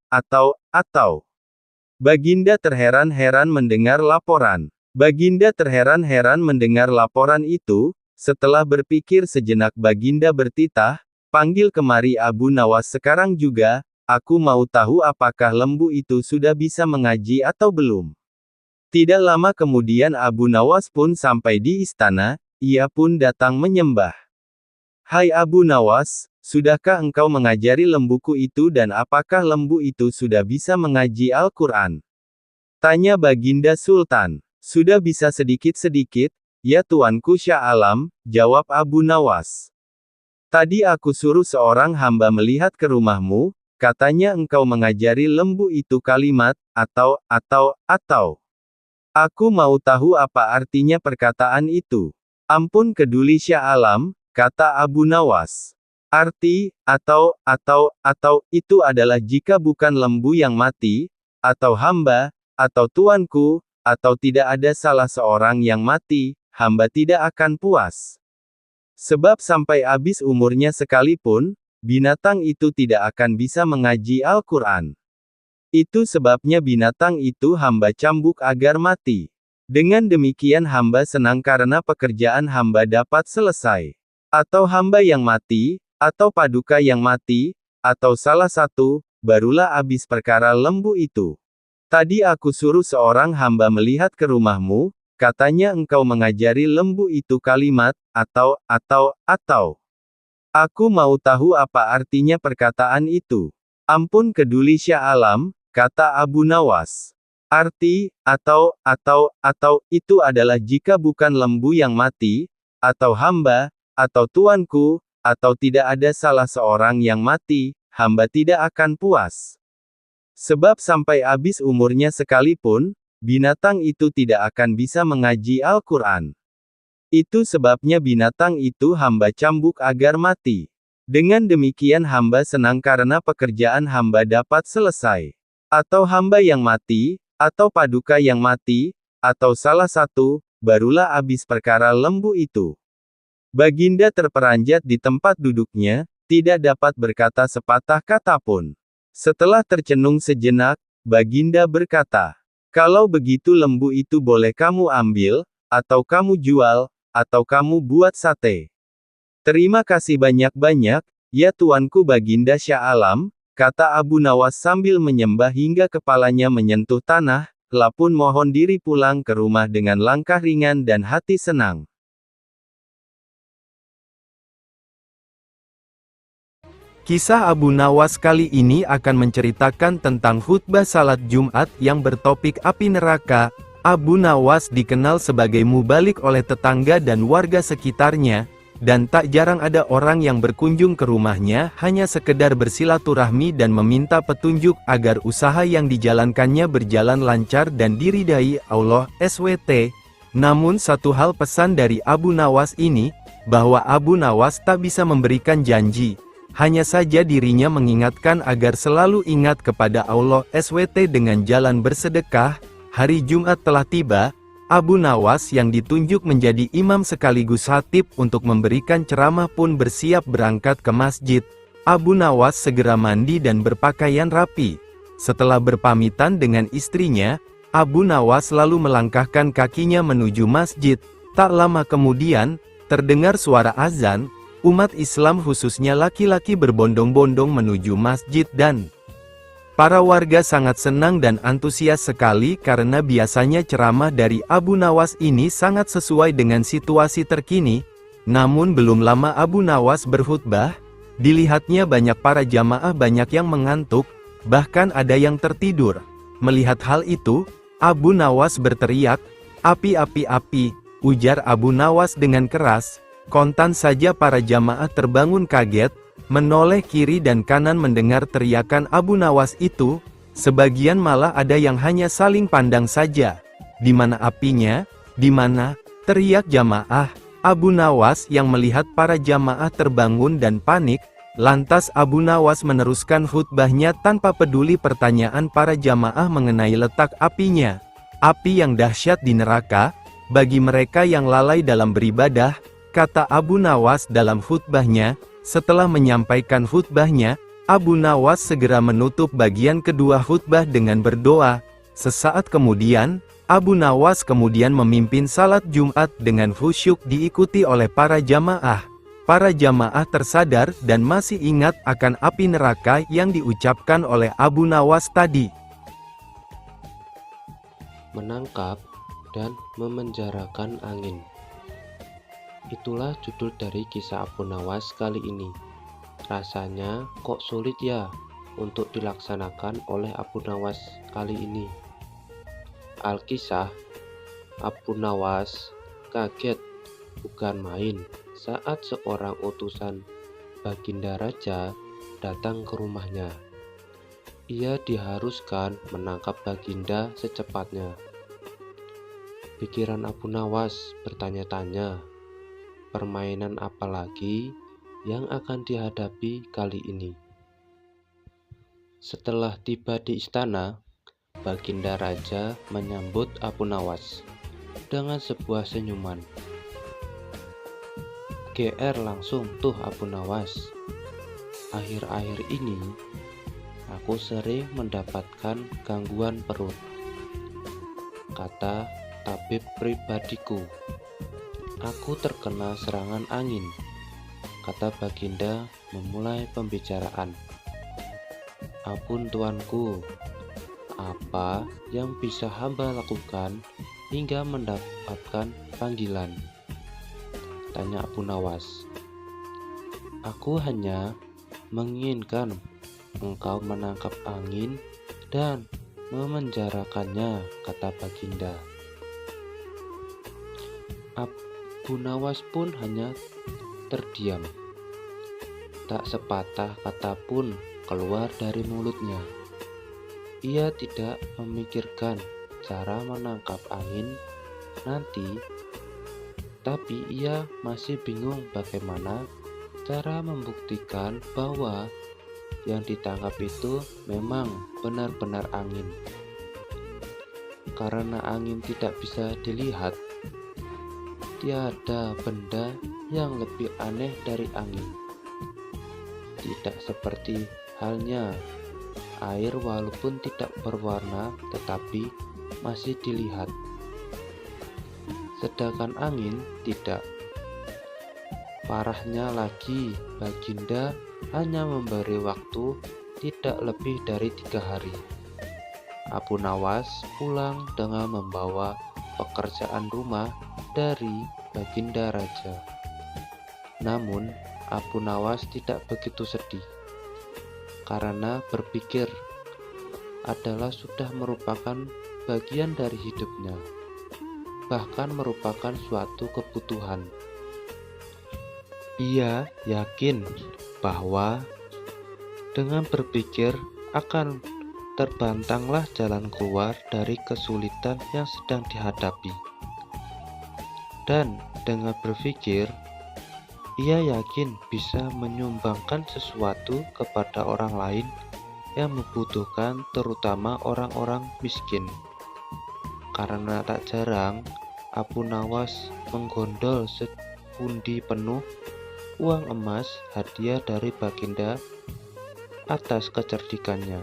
Baginda terheran-heran mendengar laporan. Baginda terheran-heran mendengar laporan itu, setelah berpikir sejenak Baginda bertitah, panggil kemari Abu Nawas sekarang juga, aku mau tahu apakah lembu itu sudah bisa mengaji atau belum. Tidak lama kemudian Abu Nawas pun sampai di istana, ia pun datang menyembah. Hai Abu Nawas, sudahkah engkau mengajari lembuku itu dan apakah lembu itu sudah bisa mengaji Al-Quran? Tanya Baginda Sultan. Sudah bisa sedikit-sedikit, ya Tuanku Syah Alam, jawab Abu Nawas. Tadi aku suruh seorang hamba melihat ke rumahmu, katanya engkau mengajari lembu itu kalimat, atau. Aku mau tahu apa artinya perkataan itu. Ampun keduli Syah Alam, kata Abu Nawas. Arti, atau, itu adalah jika bukan lembu yang mati, atau hamba, atau tuanku, atau tidak ada salah seorang yang mati, hamba tidak akan puas. Sebab sampai habis umurnya sekalipun, binatang itu tidak akan bisa mengaji Al-Quran. Itu sebabnya binatang itu hamba cambuk agar mati. Dengan demikian hamba senang karena pekerjaan hamba dapat selesai. Atau hamba yang mati, atau paduka yang mati, atau salah satu, barulah habis perkara lembu itu. Tadi aku suruh seorang hamba melihat ke rumahmu, katanya engkau mengajari lembu itu kalimat, atau. Aku mau tahu apa artinya perkataan itu. Ampun keduli Syah Alam, kata Abu Nawas. Arti, atau, itu adalah jika bukan lembu yang mati, atau hamba, atau tuanku, atau tidak ada salah seorang yang mati, hamba tidak akan puas. Sebab sampai habis umurnya sekalipun, binatang itu tidak akan bisa mengaji Al-Quran. Itu sebabnya binatang itu hamba cambuk agar mati. Dengan demikian hamba senang karena pekerjaan hamba dapat selesai. Atau hamba yang mati, atau paduka yang mati, atau salah satu, barulah habis perkara lembu itu. Baginda terperanjat di tempat duduknya, tidak dapat berkata sepatah kata pun. Setelah tercenung sejenak, Baginda berkata, kalau begitu lembu itu boleh kamu ambil, atau kamu jual, atau kamu buat sate. Terima kasih banyak-banyak, ya Tuanku Baginda Syah Alam, kata Abu Nawas sambil menyembah hingga kepalanya menyentuh tanah, lapun mohon diri pulang ke rumah dengan langkah ringan dan hati senang. Kisah Abu Nawas kali ini akan menceritakan tentang khutbah salat Jumat yang bertopik api neraka. Abu Nawas dikenal sebagai mubalik oleh tetangga dan warga sekitarnya, dan tak jarang ada orang yang berkunjung ke rumahnya hanya sekedar bersilaturahmi dan meminta petunjuk agar usaha yang dijalankannya berjalan lancar dan diridai Allah SWT. Namun satu hal pesan dari Abu Nawas ini, bahwa Abu Nawas tak bisa memberikan janji. Hanya saja dirinya mengingatkan agar selalu ingat kepada Allah SWT dengan jalan bersedekah. Hari Jumat telah tiba. Abu Nawas yang ditunjuk menjadi imam sekaligus khatib untuk memberikan ceramah pun bersiap berangkat ke masjid. Abu Nawas segera mandi dan berpakaian rapi. Setelah berpamitan dengan istrinya, Abu Nawas lalu melangkahkan kakinya menuju masjid. Tak lama kemudian, terdengar suara azan. Umat Islam khususnya laki-laki berbondong-bondong menuju masjid dan para warga sangat senang dan antusias sekali karena biasanya ceramah dari Abu Nawas ini sangat sesuai dengan situasi terkini. Namun belum lama Abu Nawas berkhutbah, dilihatnya banyak para jamaah banyak yang mengantuk, bahkan ada yang tertidur. Melihat hal itu, Abu Nawas berteriak, "Api, api, api," ujar Abu Nawas dengan keras. Kontan saja para jamaah terbangun kaget, menoleh kiri dan kanan mendengar teriakan Abu Nawas itu. Sebagian malah ada yang hanya saling pandang saja. "Di mana apinya? Di mana?" teriak jamaah. Abu Nawas yang melihat para jamaah terbangun dan panik, lantas Abu Nawas meneruskan khutbahnya tanpa peduli pertanyaan para jamaah mengenai letak apinya. "Api yang dahsyat di neraka, bagi mereka yang lalai dalam beribadah," kata Abu Nawas dalam khutbahnya. Setelah menyampaikan khutbahnya, Abu Nawas segera menutup bagian kedua khutbah dengan berdoa. Sesaat kemudian, Abu Nawas kemudian memimpin salat Jumat dengan khusyuk diikuti oleh para jamaah. Para jamaah tersadar dan masih ingat akan api neraka yang diucapkan oleh Abu Nawas tadi. Menangkap dan memenjarakan angin. Itulah judul dari kisah Abu Nawas kali ini. Rasanya kok sulit ya untuk dilaksanakan oleh Abu Nawas kali ini. Alkisah, Abu Nawas kaget bukan main saat seorang utusan Baginda Raja datang ke rumahnya. Ia diharuskan menangkap Baginda secepatnya. Pikiran Abu Nawas bertanya-tanya, permainan apa lagi yang akan dihadapi kali ini? Setelah tiba di istana, Baginda Raja menyambut Abu Nawas dengan sebuah senyuman. "GR langsung tuh Abu Nawas. Akhir-akhir ini, aku sering mendapatkan gangguan perut," kata tabib pribadiku. "Aku terkena serangan angin," kata Baginda memulai pembicaraan. "Ampun tuanku, apa yang bisa hamba lakukan hingga mendapatkan panggilan?" tanya Abu Nawas. "Aku hanya menginginkan engkau menangkap angin dan memenjarakannya," kata Baginda. Abu Nawas pun hanya terdiam. Tak sepatah kata pun keluar dari mulutnya. Ia tidak memikirkan cara menangkap angin nanti, tapi ia masih bingung bagaimana cara membuktikan bahwa yang ditangkap itu memang benar-benar angin. Karena angin tidak bisa dilihat, tiada benda yang lebih aneh dari angin. Tidak seperti halnya air, walaupun tidak berwarna tetapi masih dilihat. Sedangkan angin tidak. Parahnya lagi, Baginda hanya memberi waktu tidak lebih dari 3 hari. Abu Nawas pulang dengan membawa pekerjaan rumah dari Baginda Raja. Namun, Abu Nawas tidak begitu sedih, karena berpikir adalah sudah merupakan bagian dari hidupnya, bahkan merupakan suatu kebutuhan. Ia yakin bahwa dengan berpikir akan terbantanglah jalan keluar dari kesulitan yang sedang dihadapi. Dan dengan berpikir, Ia yakin bisa menyumbangkan sesuatu kepada orang lain yang membutuhkan, terutama orang-orang miskin. Karena tak jarang Abu Nawas menggondol sepundi penuh uang emas hadiah dari Baginda atas kecerdikannya.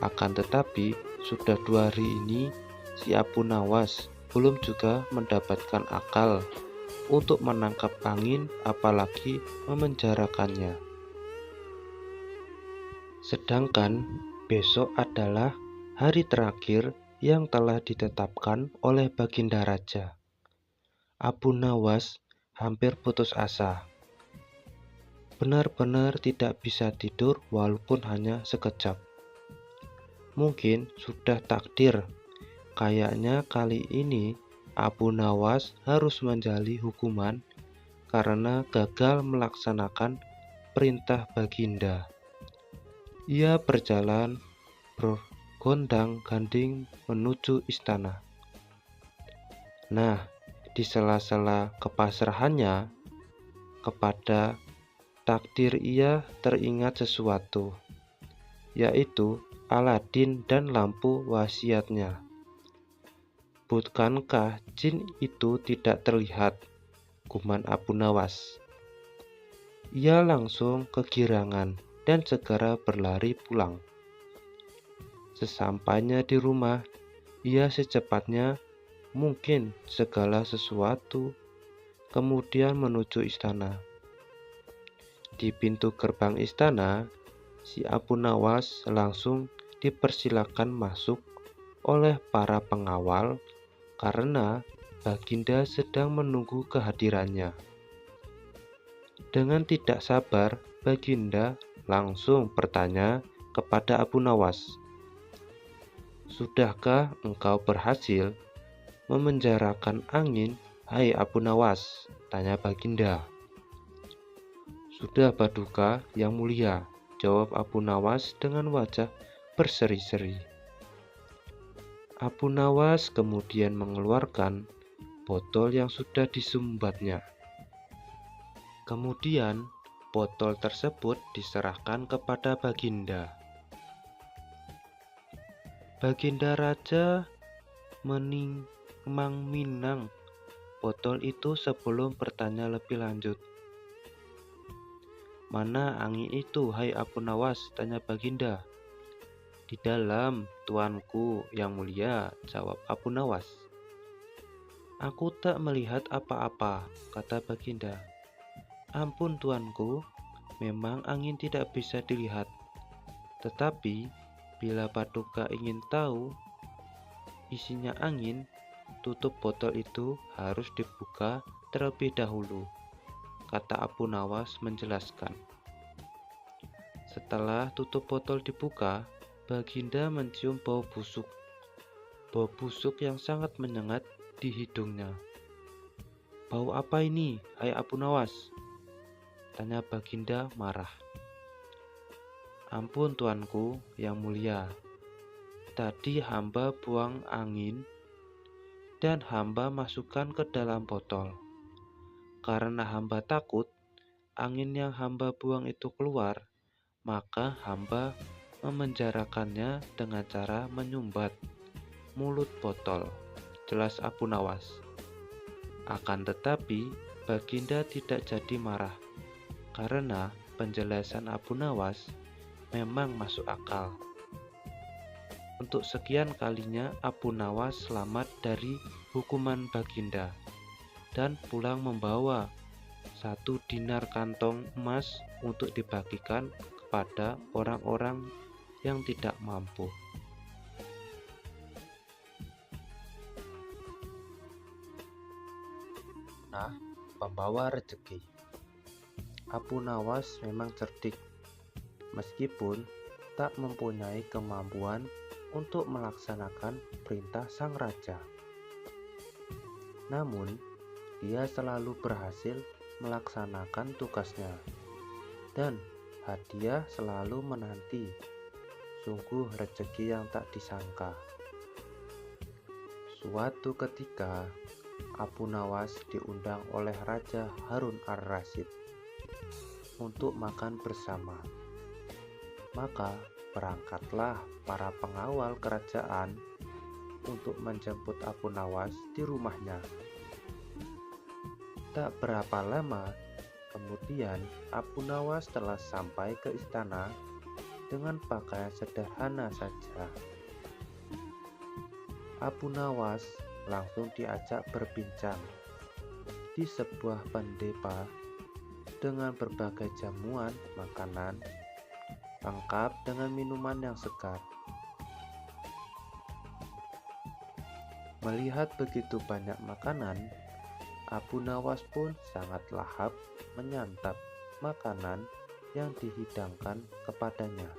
Akan tetapi, sudah 2 hari ini si Abu Nawas belum juga mendapatkan akal untuk menangkap angin, apalagi memenjarakannya. Sedangkan besok adalah hari terakhir yang telah ditetapkan oleh Baginda Raja. Abu Nawas hampir putus asa. Benar-benar tidak bisa tidur walaupun hanya sekejap. Mungkin sudah takdir. Kayaknya kali ini Abu Nawas harus menjalani hukuman karena gagal melaksanakan perintah Baginda. Ia berjalan bergondang-ganting menuju istana. Nah, di sela-sela kepasrahannya kepada takdir, ia teringat sesuatu, yaitu Aladin dan lampu wasiatnya. Bukankah jin itu tidak terlihat? Gumam Abu Nawas. Ia langsung kegirangan dan segera berlari pulang. Sesampainya di rumah, ia secepatnya mungkin segala sesuatu, kemudian menuju istana. Di pintu gerbang istana, si Abu Nawas langsung dipersilakan masuk oleh para pengawal karena Baginda sedang menunggu kehadirannya. Dengan tidak sabar, Baginda langsung bertanya kepada Abu Nawas, "Sudahkah engkau berhasil memenjarakan angin, hai Abu Nawas?" tanya Baginda. "Sudah Paduka yang mulia," jawab Abu Nawas dengan wajah berseri-seri. Abu Nawas kemudian mengeluarkan botol yang sudah disumbatnya. Kemudian botol tersebut diserahkan kepada Baginda. Baginda Raja menimang-minang botol itu sebelum bertanya lebih lanjut. "Mana angin itu, hai Abu Nawas?" tanya Baginda. "Di dalam, tuanku yang mulia," jawab Abu Nawas. "Aku tak melihat apa-apa," kata Baginda. "Ampun tuanku, memang angin tidak bisa dilihat. Tetapi, bila Paduka ingin tahu isinya angin, tutup botol itu harus dibuka terlebih dahulu," kata Abu Nawas menjelaskan. Setelah tutup botol dibuka, Baginda mencium bau busuk yang sangat menyengat di hidungnya. "Bau apa ini, hai Abu Nawas?" tanya Baginda marah. "Ampun tuanku yang mulia, tadi hamba buang angin dan hamba masukkan ke dalam botol. Karena hamba takut angin yang hamba buang itu keluar, maka hamba memenjarakannya dengan cara menyumbat mulut botol," jelas Abu Nawas. Akan tetapi Baginda tidak jadi marah karena penjelasan Abu Nawas memang masuk akal. Untuk sekian kalinya Abu Nawas selamat dari hukuman Baginda dan pulang membawa 1 dinar kantong emas untuk dibagikan kepada orang-orang yang tidak mampu. Nah, pembawa rezeki. Abu Nawas memang cerdik, meskipun tak mempunyai kemampuan untuk melaksanakan perintah sang raja. Namun, dia selalu berhasil melaksanakan tugasnya, dan hadiah selalu menanti. Sungguh rezeki yang tak disangka. Suatu ketika, Abu Nawas diundang oleh Raja Harun ar-Rasyid untuk makan bersama. Maka berangkatlah para pengawal kerajaan untuk menjemput Abu Nawas di rumahnya. Tak berapa lama kemudian Abu Nawas telah sampai ke istana dengan pakaian sederhana saja. Abu Nawas langsung diajak berbincang di sebuah pendepa dengan berbagai jamuan makanan lengkap dengan minuman yang segar. Melihat begitu banyak makanan, Abu Nawas pun sangat lahap menyantap makanan yang dihidangkan kepadanya.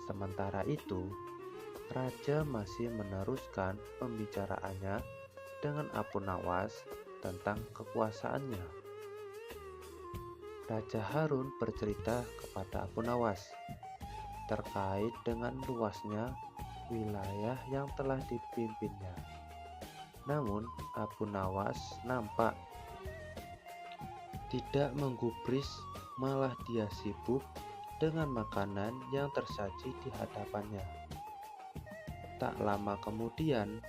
Sementara itu, Raja masih meneruskan pembicaraannya dengan Abu Nawas tentang kekuasaannya. Raja Harun bercerita kepada Abu Nawas terkait dengan luasnya wilayah yang telah dipimpinnya. Namun Abu Nawas nampak tidak menggubris, malah dia sibuk dengan makanan yang tersaji di hadapannya. Tak lama kemudian,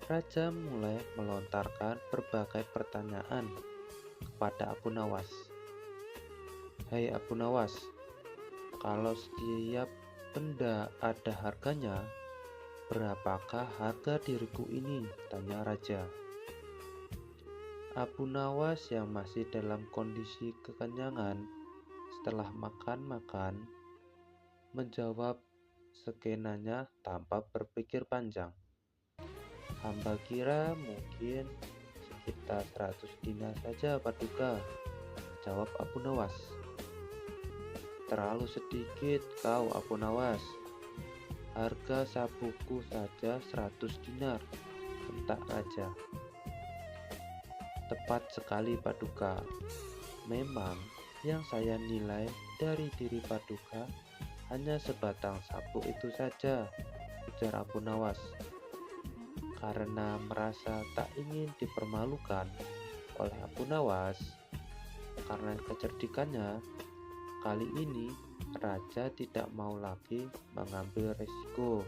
Raja mulai melontarkan berbagai pertanyaan kepada Abu Nawas. "Hai Abu Nawas, kalau setiap benda ada harganya, berapakah harga diriku ini?" tanya Raja. Abu Nawas yang masih dalam kondisi kekenyangan setelah makan-makan menjawab skenanya tanpa berpikir panjang. "Hamba kira mungkin sekitar 100 dinar saja Paduka," jawab Abu Nawas. "Terlalu sedikit kau Abu Nawas. Harga sapuku saja 100 dinar, bentak Raja. "Tepat sekali Paduka. Memang yang saya nilai dari diri Paduka hanya sebatang sabuk itu saja," ujar Abu Nawas. Karena merasa tak ingin dipermalukan oleh Abu Nawas karena kecerdikannya, kali ini Raja tidak mau lagi mengambil resiko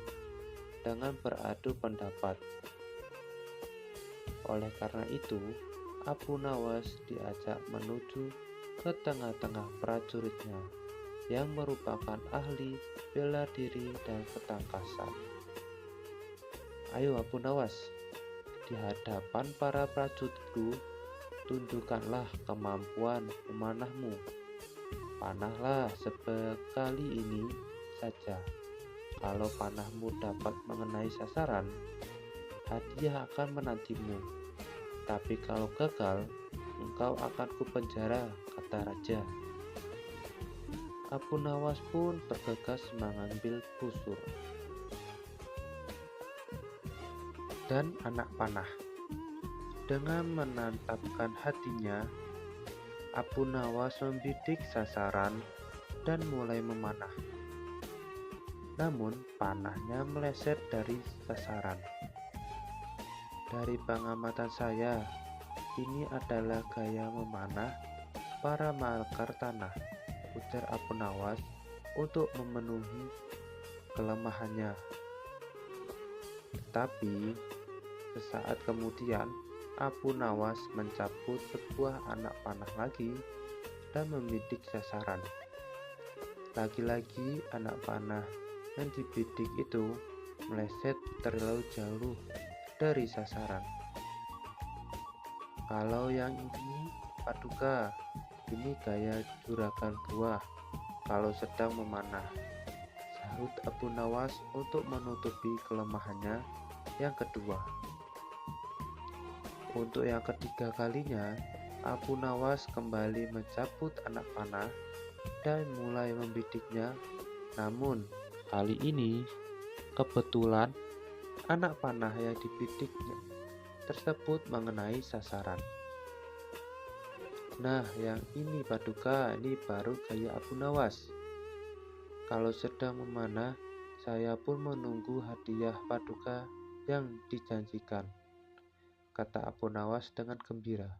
dengan beradu pendapat. Oleh karena itu, Abu Nawas diajak menuju ke tengah-tengah prajuritnya yang merupakan ahli bela diri dan ketangkasan. "Ayo Abu Nawas, di hadapan para prajuritku, tunjukkanlah kemampuan memanahmu. Panahlah sekali ini saja. Kalau panahmu dapat mengenai sasaran, hadiah akan menantimu. Tapi kalau gagal, engkau akan kupenjara," kata Raja. Abu Nawas pun bergegas mengambil busur dan anak panah. Dengan menantapkan hatinya, Abu Nawas membidik sasaran dan mulai memanah. Namun panahnya meleset dari sasaran. "Dari pengamatan saya, ini adalah gaya memanah para malakar tanah," ujar Abu Nawas untuk memenuhi kelemahannya. Tetapi sesaat kemudian Abu Nawas mencabut sebuah anak panah lagi dan membidik sasaran. Lagi-lagi anak panah yang dibidik itu meleset terlalu jauh dari sasaran. "Kalau yang ini Paduka, ini gaya juragan buah kalau sedang memanah," sahut Abu Nawas untuk menutupi kelemahannya yang kedua. Untuk yang ketiga kalinya, Abu Nawas kembali mencabut anak panah dan mulai membidiknya. Namun kali ini kebetulan anak panah yang dibidiknya tersebut mengenai sasaran. "Nah, yang ini Paduka, ini baru gaya Abu Nawas. Kalau sedang memanah, saya pun menunggu hadiah Paduka yang dijanjikan," kata Abu Nawas dengan gembira.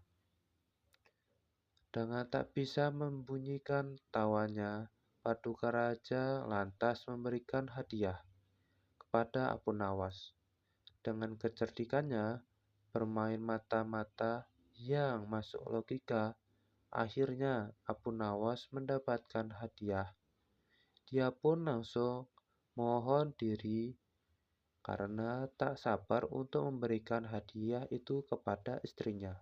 Dengan tak bisa membunyikan tawanya, Paduka Raja lantas memberikan hadiah kepada Abu Nawas. Dengan kecerdikannya, bermain mata-mata yang masuk logika, akhirnya Abu Nawas mendapatkan hadiah. Dia pun langsung mohon diri karena tak sabar untuk memberikan hadiah itu kepada istrinya.